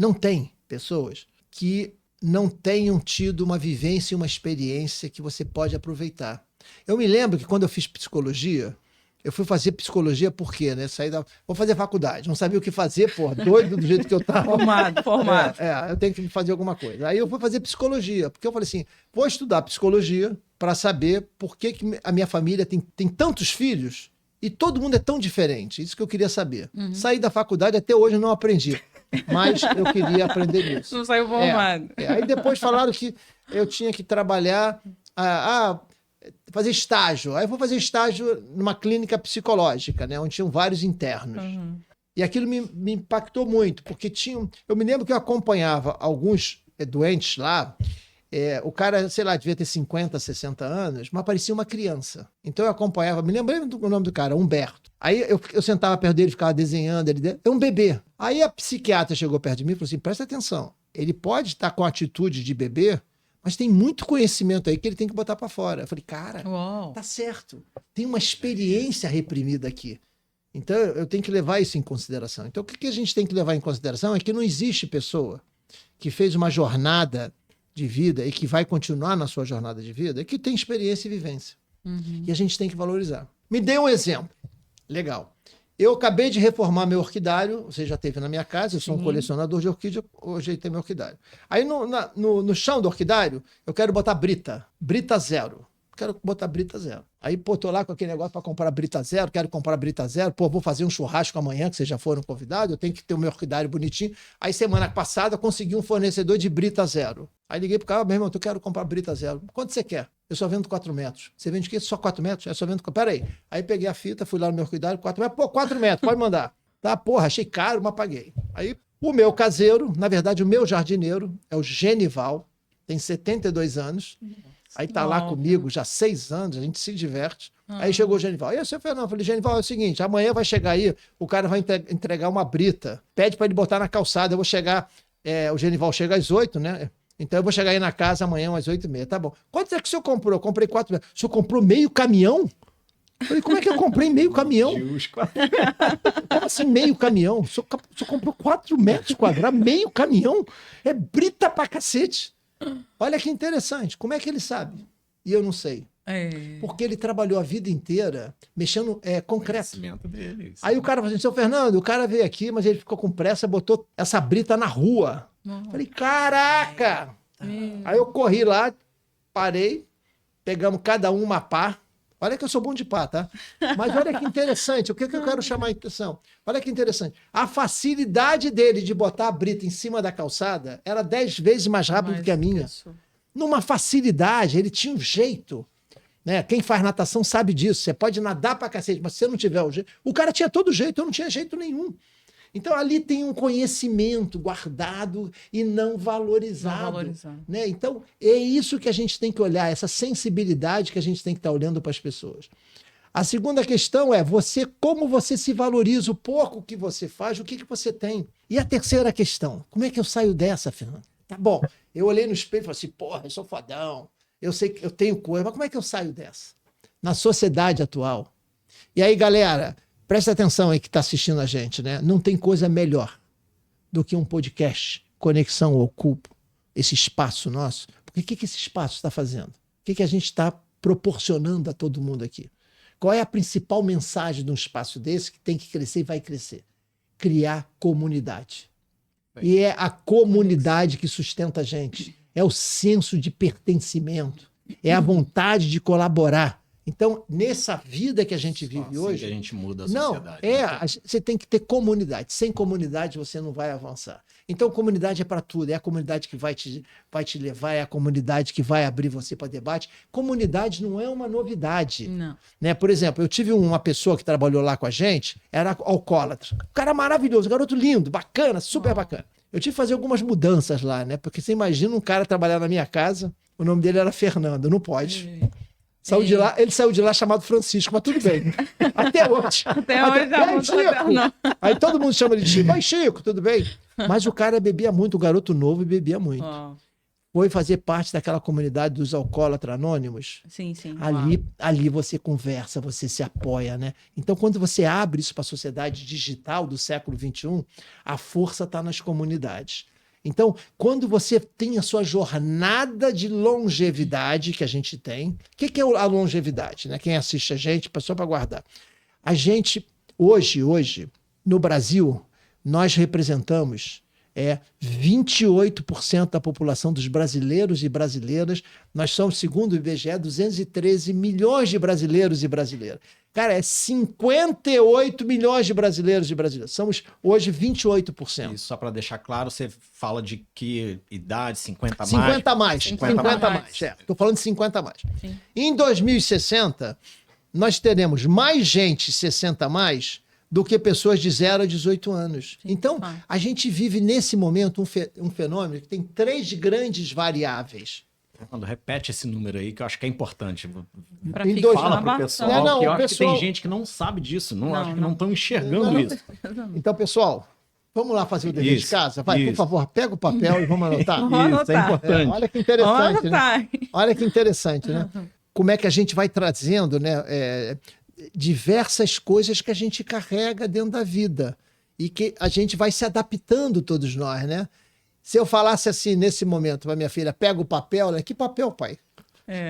que não tenham tido uma vivência e uma experiência que você pode aproveitar. Eu me lembro que quando eu fiz psicologia, eu fui fazer psicologia por quê, né? Vou fazer faculdade, não sabia o que fazer, doido do jeito que eu estava. Formado. Eu tenho que fazer alguma coisa. Aí eu fui fazer psicologia, porque eu falei assim, vou estudar psicologia para saber por que a minha família tem tantos filhos e todo mundo é tão diferente. Isso que eu queria saber. Saí da faculdade, até hoje eu não aprendi, mas eu queria aprender isso. Não saiu formado. Aí depois falaram que eu tinha que trabalhar, fazer estágio. Aí eu vou fazer estágio numa clínica psicológica, né, onde tinham vários internos. E aquilo me impactou muito, porque eu me lembro que eu acompanhava alguns doentes lá. O cara, sei lá, devia ter 50, 60 anos, mas parecia uma criança. Então eu acompanhava, me lembrei do nome do cara, Humberto. Aí eu sentava perto dele, ficava desenhando, é um bebê. Aí a psiquiatra chegou perto de mim e falou assim, presta atenção, ele pode estar com a atitude de bebê, mas tem muito conhecimento aí que ele tem que botar para fora. Eu falei, cara, tá certo, tem uma experiência reprimida aqui. Então eu tenho que levar isso em consideração. Então o que a gente tem que levar em consideração é que não existe pessoa que fez uma jornada de vida e que vai continuar na sua jornada de vida, que tem experiência e vivência. E a gente tem que valorizar. Me dê um exemplo. Legal. Eu acabei de reformar meu orquidário, você já teve na minha casa, eu sou um colecionador de orquídea, hoje eu tenho meu orquidário. Aí no chão do orquidário, eu quero botar brita zero. Quero botar brita zero. Aí, tô lá com aquele negócio para comprar brita zero, quero comprar brita zero, vou fazer um churrasco amanhã, que vocês já foram convidados, eu tenho que ter o meu orquidário bonitinho. Aí, semana passada, eu consegui um fornecedor de brita zero. Aí, liguei pro cara, meu irmão, eu quero comprar brita zero. Quanto você quer? Eu só vendo 4 metros. Você vende o quê? Só 4 metros? Eu só vendo... Peraí. Aí, peguei a fita, fui lá no meu orquidário, 4 metros. 4 metros, pode mandar. Tá, achei caro, mas paguei. Aí, o meu caseiro, na verdade, o meu jardineiro, é o Genival, tem 72 anos. Aí tá lá comigo já 6 anos, a gente se diverte. Aí chegou o Genival. E aí, seu Fernando, eu falei, Genival, é o seguinte, amanhã vai chegar aí, o cara vai entregar uma brita, pede para ele botar na calçada, eu vou chegar, o Genival chega às 8, né? Então eu vou chegar aí na casa amanhã às 8h30, tá bom. Quanto é que o senhor comprou? Eu comprei 4 metros. O senhor comprou meio caminhão? Eu falei, como é que eu comprei meio caminhão? Como assim meio caminhão? O senhor comprou 4 metros quadrados, meio caminhão? É brita pra cacete. Olha que interessante, como é que ele sabe? E eu não sei. Porque ele trabalhou a vida inteira mexendo concreto. Aí o cara falou assim, seu Fernando, o cara veio aqui, mas ele ficou com pressa, botou essa brita na rua. Falei, caraca! Aí eu corri lá, parei, pegamos cada um uma pá. Olha que eu sou bom de pá, tá? Mas olha que interessante, o que eu quero chamar a atenção? Olha que interessante. A facilidade dele de botar a brita em cima da calçada era 10 vezes mais rápido que a minha. Numa facilidade, ele tinha um jeito. Né? Quem faz natação sabe disso. Você pode nadar pra cacete, mas se você não tiver o jeito... O cara tinha todo jeito, eu não tinha jeito nenhum. Então, ali tem um conhecimento guardado e não valorizado. Né? Então, é isso que a gente tem que olhar, essa sensibilidade que a gente tem que estar olhando para as pessoas. A segunda questão é como você se valoriza, o pouco que você faz, o que você tem. E a terceira questão, como é que eu saio dessa, Fernando? Tá bom, eu olhei no espelho e falei assim, porra, eu sou fodão, eu sei que eu tenho coisa, mas como é que eu saio dessa? Na sociedade atual. E aí, galera... Presta atenção aí que está assistindo a gente, né? Não tem coisa melhor do que um podcast, Conexão ao Cubo, esse espaço nosso. Porque o que esse espaço está fazendo? O que a gente está proporcionando a todo mundo aqui? Qual é a principal mensagem de um espaço desse que tem que crescer e vai crescer? Criar comunidade. E é a comunidade que sustenta a gente. É o senso de pertencimento. É a vontade de colaborar. Então, nessa vida que a gente vive hoje... que a gente muda a sociedade. Você tem que ter comunidade. Sem comunidade, você não vai avançar. Então, comunidade é para tudo. É a comunidade que vai te levar, é a comunidade que vai abrir você para debate. Comunidade não é uma novidade. Não. Né? Por exemplo, eu tive uma pessoa que trabalhou lá com a gente, era alcoólatra. Um cara maravilhoso, garoto lindo, bacana, super bacana. Eu tive que fazer algumas mudanças lá, né? Porque você imagina um cara trabalhar na minha casa, o nome dele era Fernando, não pode... Ele saiu de lá chamado Francisco, mas tudo bem. Até hoje. Até hoje Chico. Aí todo mundo chama ele de Chico. Oi, Chico, tudo bem? Mas o cara bebia muito, o garoto novo bebia muito. foi fazer parte daquela comunidade dos alcoólatras anônimos? Sim, sim. Ali você conversa, você se apoia, né? Então, quando você abre isso para a sociedade digital do século XXI, a força está nas comunidades. Então, quando você tem a sua jornada de longevidade que a gente tem, o que é a longevidade, né? Quem assiste a gente, só para guardar. A gente, hoje, no Brasil, nós representamos 28% da população dos brasileiros e brasileiras. Nós somos, segundo o IBGE, 213 milhões de brasileiros e brasileiras. Cara, é 58 milhões de brasileiros e brasileiras. Somos hoje 28%. E só para deixar claro, você fala de que idade? 50 a mais? 50 a mais. 50 a mais. Estou falando de 50 a mais. Sim. Em 2060, nós teremos mais gente 60 a mais do que pessoas de 0 a 18 anos. Sim, então, a gente vive nesse momento um fenômeno que tem 3 grandes variáveis. Quando repete esse número aí, que eu acho que é importante. Fala para o pessoal, que eu acho que tem gente que não sabe disso, acho que não estão enxergando isso. Então, pessoal, vamos lá fazer o dever de casa? Vai, por favor, pega o papel e vamos anotar. Isso, é importante. Olha que interessante, né? Olha que interessante, né? Como é que a gente vai trazendo, né, diversas coisas que a gente carrega dentro da vida e que a gente vai se adaptando, todos nós, né? Se eu falasse assim, nesse momento, para minha filha, pega o papel, né? Que papel, pai?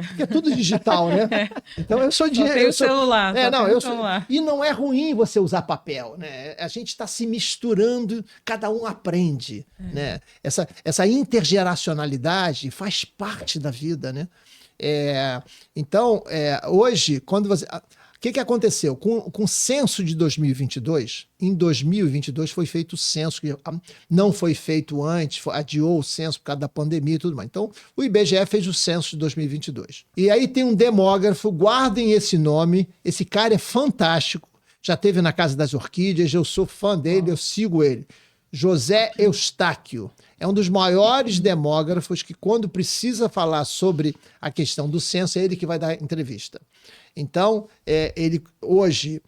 Porque é tudo digital, né? Então eu sou de. Eu sou celular. Celular. E não é ruim você usar papel, né? A gente está se misturando, cada um aprende, né? Essa intergeracionalidade faz parte da vida, né? Então, hoje, quando você. O que aconteceu? Com o censo de 2022, em 2022 foi feito o censo, que não foi feito antes, adiou o censo por causa da pandemia e tudo mais. Então, o IBGE fez o censo de 2022. E aí tem um demógrafo, guardem esse nome, esse cara é fantástico, já esteve na Casa das Orquídeas, eu sou fã dele, eu sigo ele. José Eustáquio. É um dos maiores demógrafos que, quando precisa falar sobre a questão do censo, é ele que vai dar entrevista. Então, hoje,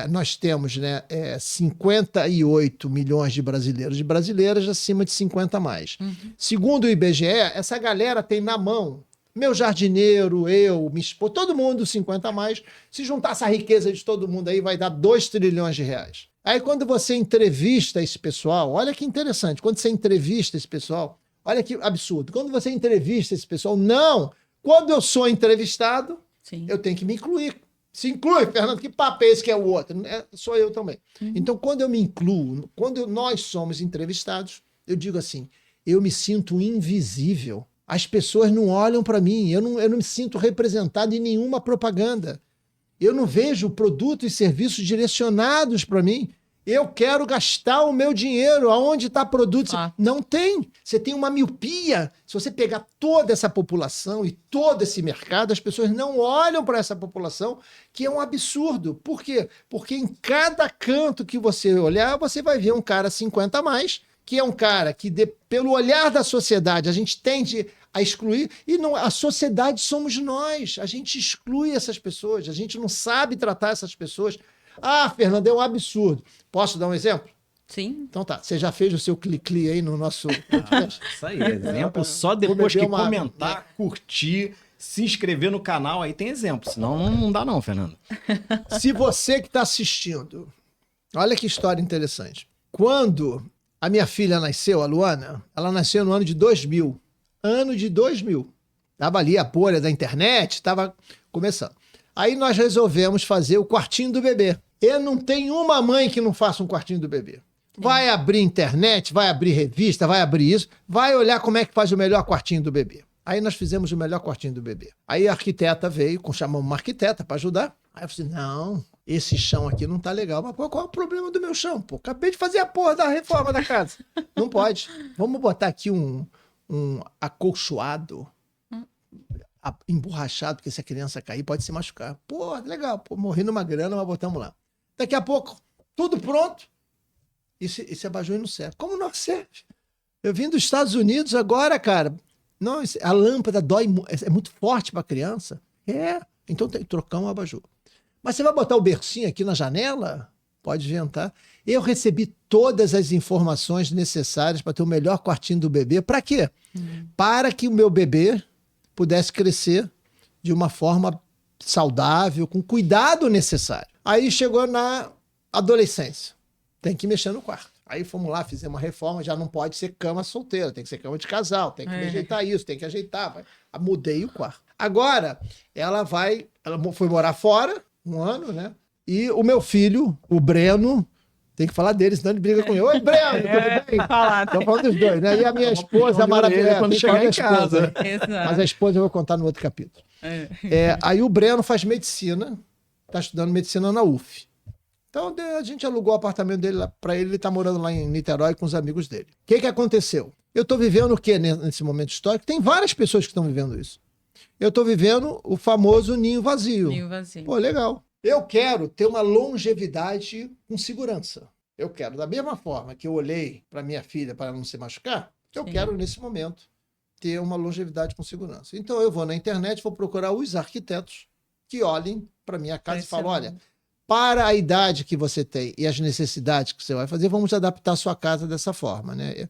nós temos, né, 58 milhões de brasileiros e brasileiras acima de 50 a mais. Segundo o IBGE, essa galera tem na mão, meu jardineiro, eu, minha esposa, todo mundo 50 a mais. Se juntar essa riqueza de todo mundo aí, vai dar 2 trilhões de reais. Aí, quando você entrevista esse pessoal, olha que interessante, quando você entrevista esse pessoal, olha que absurdo, quando você entrevista esse pessoal, quando eu sou entrevistado, sim, eu tenho que me incluir. Se inclui, Fernando, que papo é esse que é o outro? Sou eu também. Então, quando eu me incluo, nós somos entrevistados, eu digo assim, eu me sinto invisível. As pessoas não olham para mim, eu não me sinto representado em nenhuma propaganda. Eu não vejo produtos e serviços direcionados para mim. Eu quero gastar o meu dinheiro. Aonde está produto? Não tem. Você tem uma miopia. Se você pegar toda essa população e todo esse mercado, as pessoas não olham para essa população, que é um absurdo. Por quê? Porque em cada canto que você olhar, você vai ver um cara 50 a mais, que é um cara que, pelo olhar da sociedade, a gente tende a excluir, e não, a sociedade somos nós, a gente exclui essas pessoas, a gente não sabe tratar essas pessoas. Fernando, é um absurdo. Posso dar um exemplo? Sim. Então tá, você já fez o seu clique aí no nosso... Isso aí, exemplo, só depois que comentar, curtir, se inscrever no canal, aí tem exemplo, senão não dá não, Fernando. Se você que está assistindo, olha que história interessante. Quando a minha filha nasceu, a Luana, ela nasceu no ano de 2000. Ano de 2000. Estava ali a bolha da internet, estava começando. Aí nós resolvemos fazer o quartinho do bebê. E não tem uma mãe que não faça um quartinho do bebê. Vai abrir internet, vai abrir revista, vai abrir isso, vai olhar como é que faz o melhor quartinho do bebê. Aí nós fizemos o melhor quartinho do bebê. Aí a arquiteta veio, chamamos uma arquiteta para ajudar. Aí eu falei, não, esse chão aqui não tá legal. Mas qual é o problema do meu chão? Pô, acabei de fazer a porra da reforma da casa. Não pode. Vamos botar aqui um acolchoado, emborrachado, porque se a criança cair pode se machucar. Pô, legal, morri numa grana, mas botamos lá. Daqui a pouco, tudo pronto, esse abajur não serve. Como não serve? Eu vim dos Estados Unidos agora, cara. Não, a lâmpada dói, é muito forte para a criança. Então tem que trocar um abajur. Mas você vai botar o bercinho aqui na janela? Pode inventar. Eu recebi todas as informações necessárias para ter o melhor quartinho do bebê. Para quê? Para que o meu bebê pudesse crescer de uma forma saudável, com cuidado necessário. Aí chegou na adolescência. Tem que mexer no quarto. Aí fomos lá, fizemos uma reforma, já não pode ser cama solteira, tem que ser cama de casal, tem que ajeitar isso, tem que ajeitar. Mudei o quarto. Agora, ela foi morar fora, 1 ano, né? E o meu filho, o Breno, tem que falar dele, senão ele briga com ele. Oi, Breno, tudo bem? Estamos falando dos dois, né? E a minha esposa, a maravilhosa. Quando chegar em casa. Exato. Mas a esposa eu vou contar no outro capítulo. Aí o Breno faz medicina, está estudando medicina na UF. Então a gente alugou o apartamento dele para ele tá morando lá em Niterói com os amigos dele. O que aconteceu? Eu estou vivendo o que nesse momento histórico? Tem várias pessoas que estão vivendo isso. Eu estou vivendo o famoso ninho vazio. Ninho vazio. Pô, legal. Eu quero ter uma longevidade com segurança. Eu quero, da mesma forma que eu olhei para minha filha para não se machucar, eu quero, nesse momento, ter uma longevidade com segurança. Então eu vou na internet, vou procurar os arquitetos que olhem para minha casa e falam, olha, para a idade que você tem e as necessidades que você vai fazer, vamos adaptar a sua casa dessa forma, né?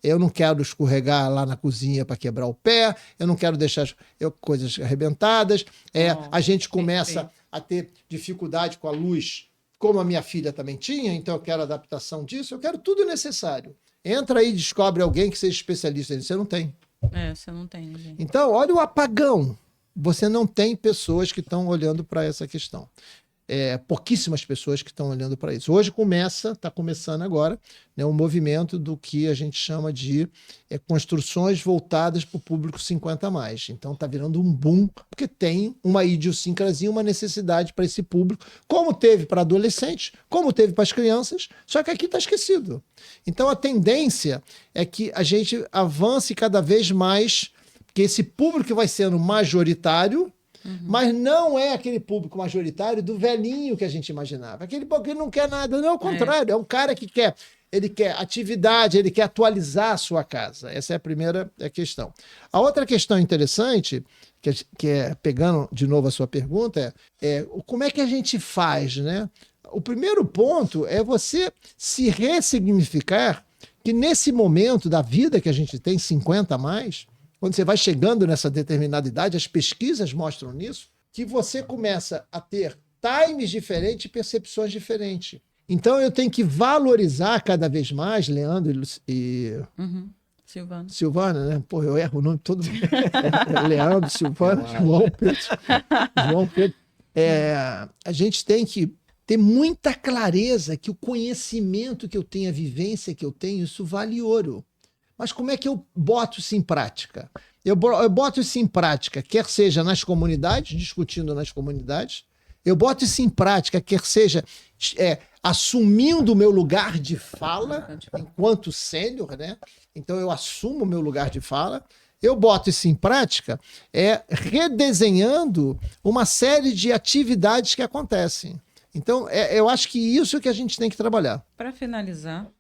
Eu não quero escorregar lá na cozinha para quebrar o pé, eu não quero deixar coisas arrebentadas. A gente começa a ter dificuldade com a luz, como a minha filha também tinha, então eu quero adaptação disso, eu quero tudo necessário. Entra aí e descobre alguém que seja especialista nisso. Você não tem. Você não tem ninguém. Então, olha o apagão. Você não tem pessoas que estão olhando para essa questão. Pouquíssimas pessoas que estão olhando para isso. Hoje está começando agora, né, um movimento do que a gente chama de construções voltadas para o público 50+. Então está virando um boom, porque tem uma idiosincrasia, uma necessidade para esse público, como teve para adolescentes, como teve para as crianças, só que aqui está esquecido. Então a tendência é que a gente avance cada vez mais, que esse público vai sendo majoritário, mas não é aquele público majoritário do velhinho que a gente imaginava. Aquele que não quer nada, não, ao contrário. É um cara que quer atividade, ele quer atualizar a sua casa. Essa é a primeira questão. A outra questão interessante, que é pegando de novo a sua pergunta, é como é que a gente faz, né? O primeiro ponto é você se ressignificar que nesse momento da vida que a gente tem, 50+, quando você vai chegando nessa determinada idade, as pesquisas mostram nisso, que você começa a ter times diferentes e percepções diferentes. Então, eu tenho que valorizar cada vez mais, Leandro e Silvana, né? Pô, eu erro o nome de todo mundo. Leandro, Silvana, João Pedro. A gente tem que ter muita clareza que o conhecimento que eu tenho, a vivência que eu tenho, isso vale ouro. Mas como é que eu boto isso em prática? Eu boto isso em prática, quer seja nas comunidades, discutindo nas comunidades, eu boto isso em prática, quer seja assumindo o meu lugar de fala, enquanto sênior, né? Então eu assumo o meu lugar de fala, eu boto isso em prática, redesenhando uma série de atividades que acontecem. Então, eu acho que isso que a gente tem que trabalhar. Para finalizar,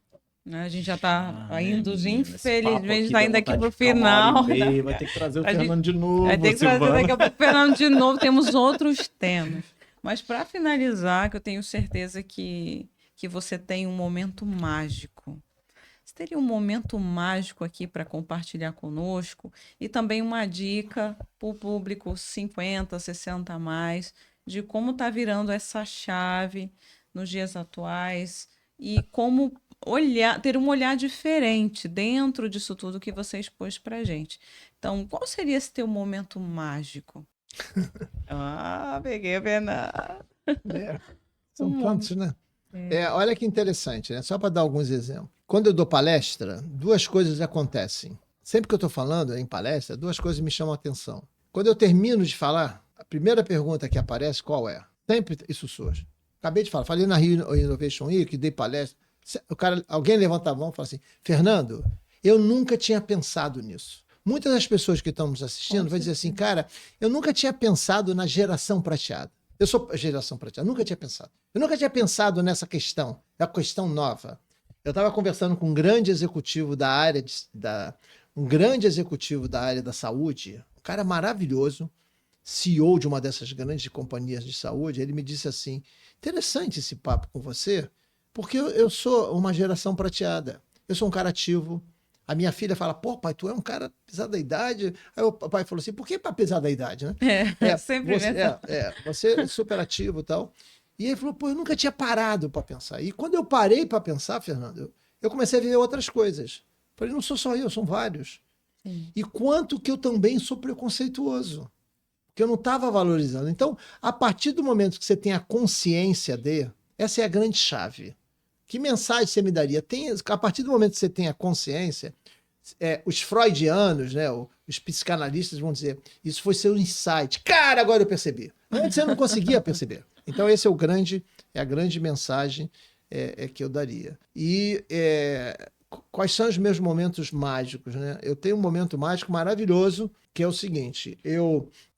a gente já está indo, infelizmente, está indo aqui para o final. Vai ter que trazer o Fernando de novo. Vai ter que trazer daqui a pouco o Fernando de novo. Temos outros temas. Mas para finalizar, que eu tenho certeza que você tem um momento mágico. Você teria um momento mágico aqui para compartilhar conosco? E também uma dica para o público 50, 60+, de como está virando essa chave nos dias atuais e como ter um olhar diferente dentro disso tudo que você expôs pra gente. Então, qual seria esse teu momento mágico? Peguei a pena. São tantos, né? Olha que interessante, né? Só para dar alguns exemplos. Quando eu dou palestra, 2 coisas acontecem. Sempre que eu estou falando em palestra, 2 coisas me chamam a atenção. Quando eu termino de falar, a primeira pergunta que aparece, qual é? Sempre isso surge. Acabei de falar, falei na Rio Innovation Week, dei palestra. Alguém levanta a mão e fala assim, Fernando, eu nunca tinha pensado nisso. Muitas das pessoas que estão nos assistindo vão dizer assim, cara, eu nunca tinha pensado na geração prateada. Eu sou geração prateada, nunca tinha pensado. Eu nunca tinha pensado nessa questão, é uma questão nova. Eu estava conversando com um grande executivo da área da saúde, um cara maravilhoso, CEO de uma dessas grandes companhias de saúde. Ele me disse assim, interessante esse papo com você, Porque eu sou uma geração prateada. Eu sou um cara ativo. A minha filha fala, pô, pai, tu é um cara apesar da idade. Aí o papai falou assim, por que apesar da idade, né? Sempre você é super ativo e tal. E ele falou, pô, eu nunca tinha parado para pensar. E quando eu parei para pensar, Fernando, eu comecei a ver outras coisas. Falei, não sou só eu, são vários. Sim. E quanto que eu também sou preconceituoso. Que eu não estava valorizando. Então, a partir do momento que você tem a consciência essa é a grande chave. Que mensagem você me daria? A partir do momento que você tem a consciência, os freudianos, né, os psicanalistas vão dizer, isso foi seu insight. Cara, agora eu percebi. Antes eu não conseguia perceber. Então, esse é a grande mensagem que eu daria. E quais são os meus momentos mágicos, né? Eu tenho um momento mágico maravilhoso, que é o seguinte,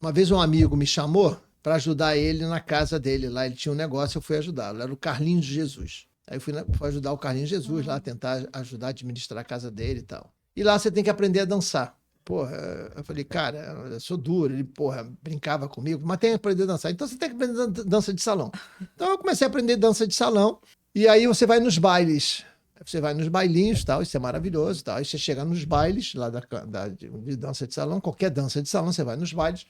uma vez um amigo me chamou para ajudar ele na casa dele, lá ele tinha um negócio, eu fui ajudá-lo, era o Carlinhos Jesus. Aí eu fui ajudar o Carlinhos Jesus lá, tentar ajudar a administrar a casa dele e tal. E lá você tem que aprender a dançar. Porra, eu falei, cara, eu sou duro. Ele, porra, brincava comigo, mas tem que aprender a dançar. Então você tem que aprender dança de salão. Então eu comecei a aprender dança de salão, e aí você vai nos bailes. Você vai nos bailinhos, tal, isso é maravilhoso, tal. Aí você chega nos bailes lá de dança de salão, qualquer dança de salão, você vai nos bailes,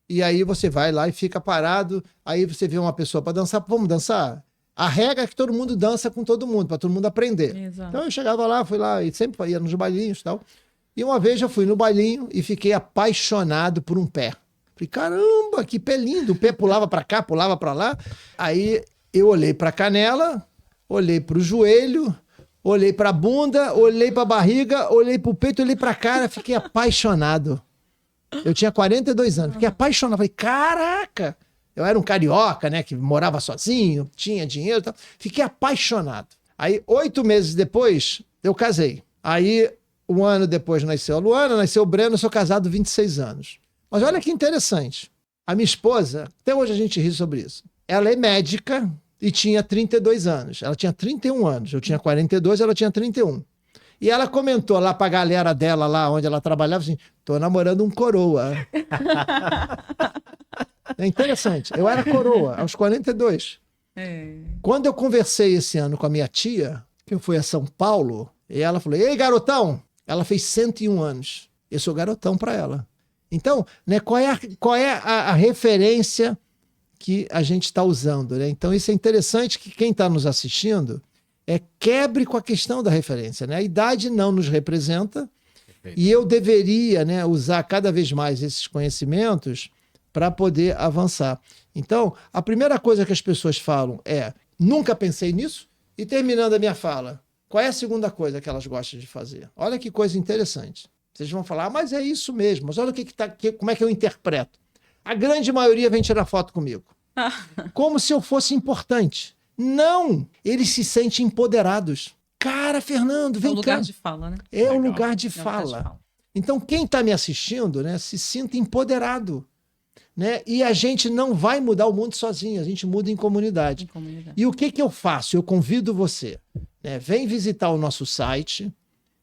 e aí você vai lá e fica parado, aí você vê uma pessoa para dançar, vamos dançar? A regra é que todo mundo dança com todo mundo, para todo mundo aprender. Exato. Então eu chegava lá, fui lá, e sempre ia nos bailinhos e tal, e uma vez eu fui no bailinho e fiquei apaixonado por um pé. Falei, caramba, que pé lindo, o pé pulava para cá, pulava para lá, aí eu olhei para a canela, olhei para o joelho, olhei para a bunda, olhei para a barriga, olhei para o peito, olhei para a cara, fiquei apaixonado. Eu tinha 42 anos, fiquei apaixonado. Falei, caraca! Eu era um carioca, né, que morava sozinho, tinha dinheiro e tal. Fiquei apaixonado. Aí, 8 meses depois, eu casei. Aí, um ano depois nasceu a Luana, nasceu o Breno, eu sou casado 26 anos. Mas olha que interessante. A minha esposa, até hoje a gente ri sobre isso. Ela é médica e tinha 32 anos. Ela tinha 31 anos. Eu tinha 42, ela tinha 31. E ela comentou lá pra galera dela, lá onde ela trabalhava, assim, tô namorando um coroa. É interessante. Eu era coroa, aos 42. Quando eu conversei esse ano com a minha tia, que eu fui a São Paulo, e ela falou, ei, garotão! Ela fez 101 anos. Eu sou garotão pra ela. Então, né, qual é a referência que a gente está usando, né? Então, isso é interessante que quem está nos assistindo quebre com a questão da referência, né? A idade não nos representa. Perfeito. E eu deveria, né, usar cada vez mais esses conhecimentos para poder avançar. Então, a primeira coisa que as pessoas falam é, nunca pensei nisso, e terminando a minha fala, qual é a segunda coisa que elas gostam de fazer? Olha que coisa interessante. Vocês vão falar, mas é isso mesmo, mas olha como é que eu interpreto. A grande maioria vem tirar foto comigo. Como se eu fosse importante. Não! Eles se sentem empoderados. Cara, Fernando, vem cá. É o lugar de fala, né? É o lugar de fala. Então, quem está me assistindo, né, se sinta empoderado. Né? E a gente não vai mudar o mundo sozinho, a gente muda em comunidade. E o que eu faço? Eu convido você. Né? Vem visitar o nosso site.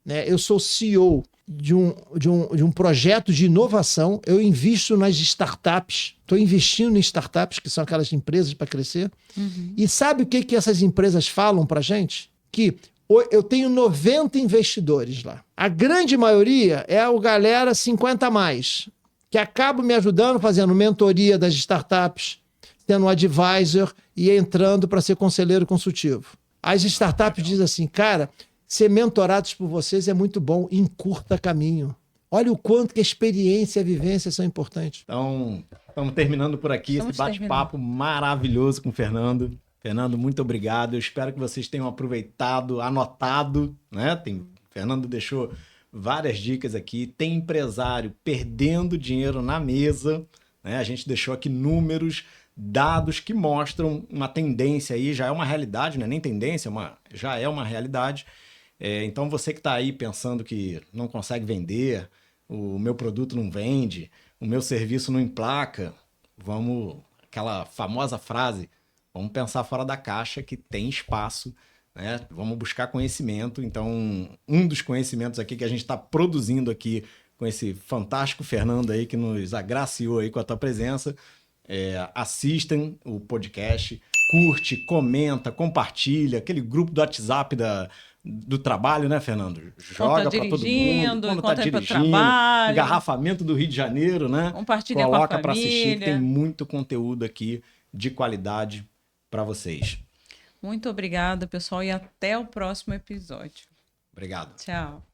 Né? Eu sou CEO de um projeto de inovação. Eu invisto nas startups. Estou investindo em startups, que são aquelas empresas para crescer. Uhum. E sabe o que essas empresas falam para a gente? Que eu tenho 90 investidores lá. A grande maioria é a galera 50 a mais, que acaba me ajudando, fazendo mentoria das startups, sendo um advisor e entrando para ser conselheiro consultivo. As startups dizem assim, cara, ser mentorados por vocês é muito bom, encurta caminho. Olha o quanto que a experiência e a vivência são importantes. Então, estamos terminando por aqui esse bate-papo maravilhoso com o Fernando. Fernando, muito obrigado. Eu espero que vocês tenham aproveitado, anotado, né? Fernando deixou várias dicas aqui. Tem empresário perdendo dinheiro na mesa, né? A gente deixou aqui números, dados que mostram uma tendência aí, já é uma realidade, não é nem tendência, já é uma realidade. Então você que está aí pensando que não consegue vender, o meu produto não vende, o meu serviço não emplaca, aquela famosa frase, vamos pensar fora da caixa que tem espaço, né? Vamos buscar conhecimento. Então, um dos conhecimentos aqui que a gente está produzindo aqui com esse fantástico Fernando aí que nos agraciou aí com a tua presença, assistam o podcast, curte, comenta, compartilha, aquele grupo do WhatsApp do trabalho, né, Fernando? Joga para todo mundo, quando tá dirigindo, engarrafamento do Rio de Janeiro, né? Compartilha Coloca com a para assistir, que tem família. muito conteúdo aqui de qualidade para vocês. Muito obrigada, pessoal, e até o próximo episódio. Obrigado. Tchau.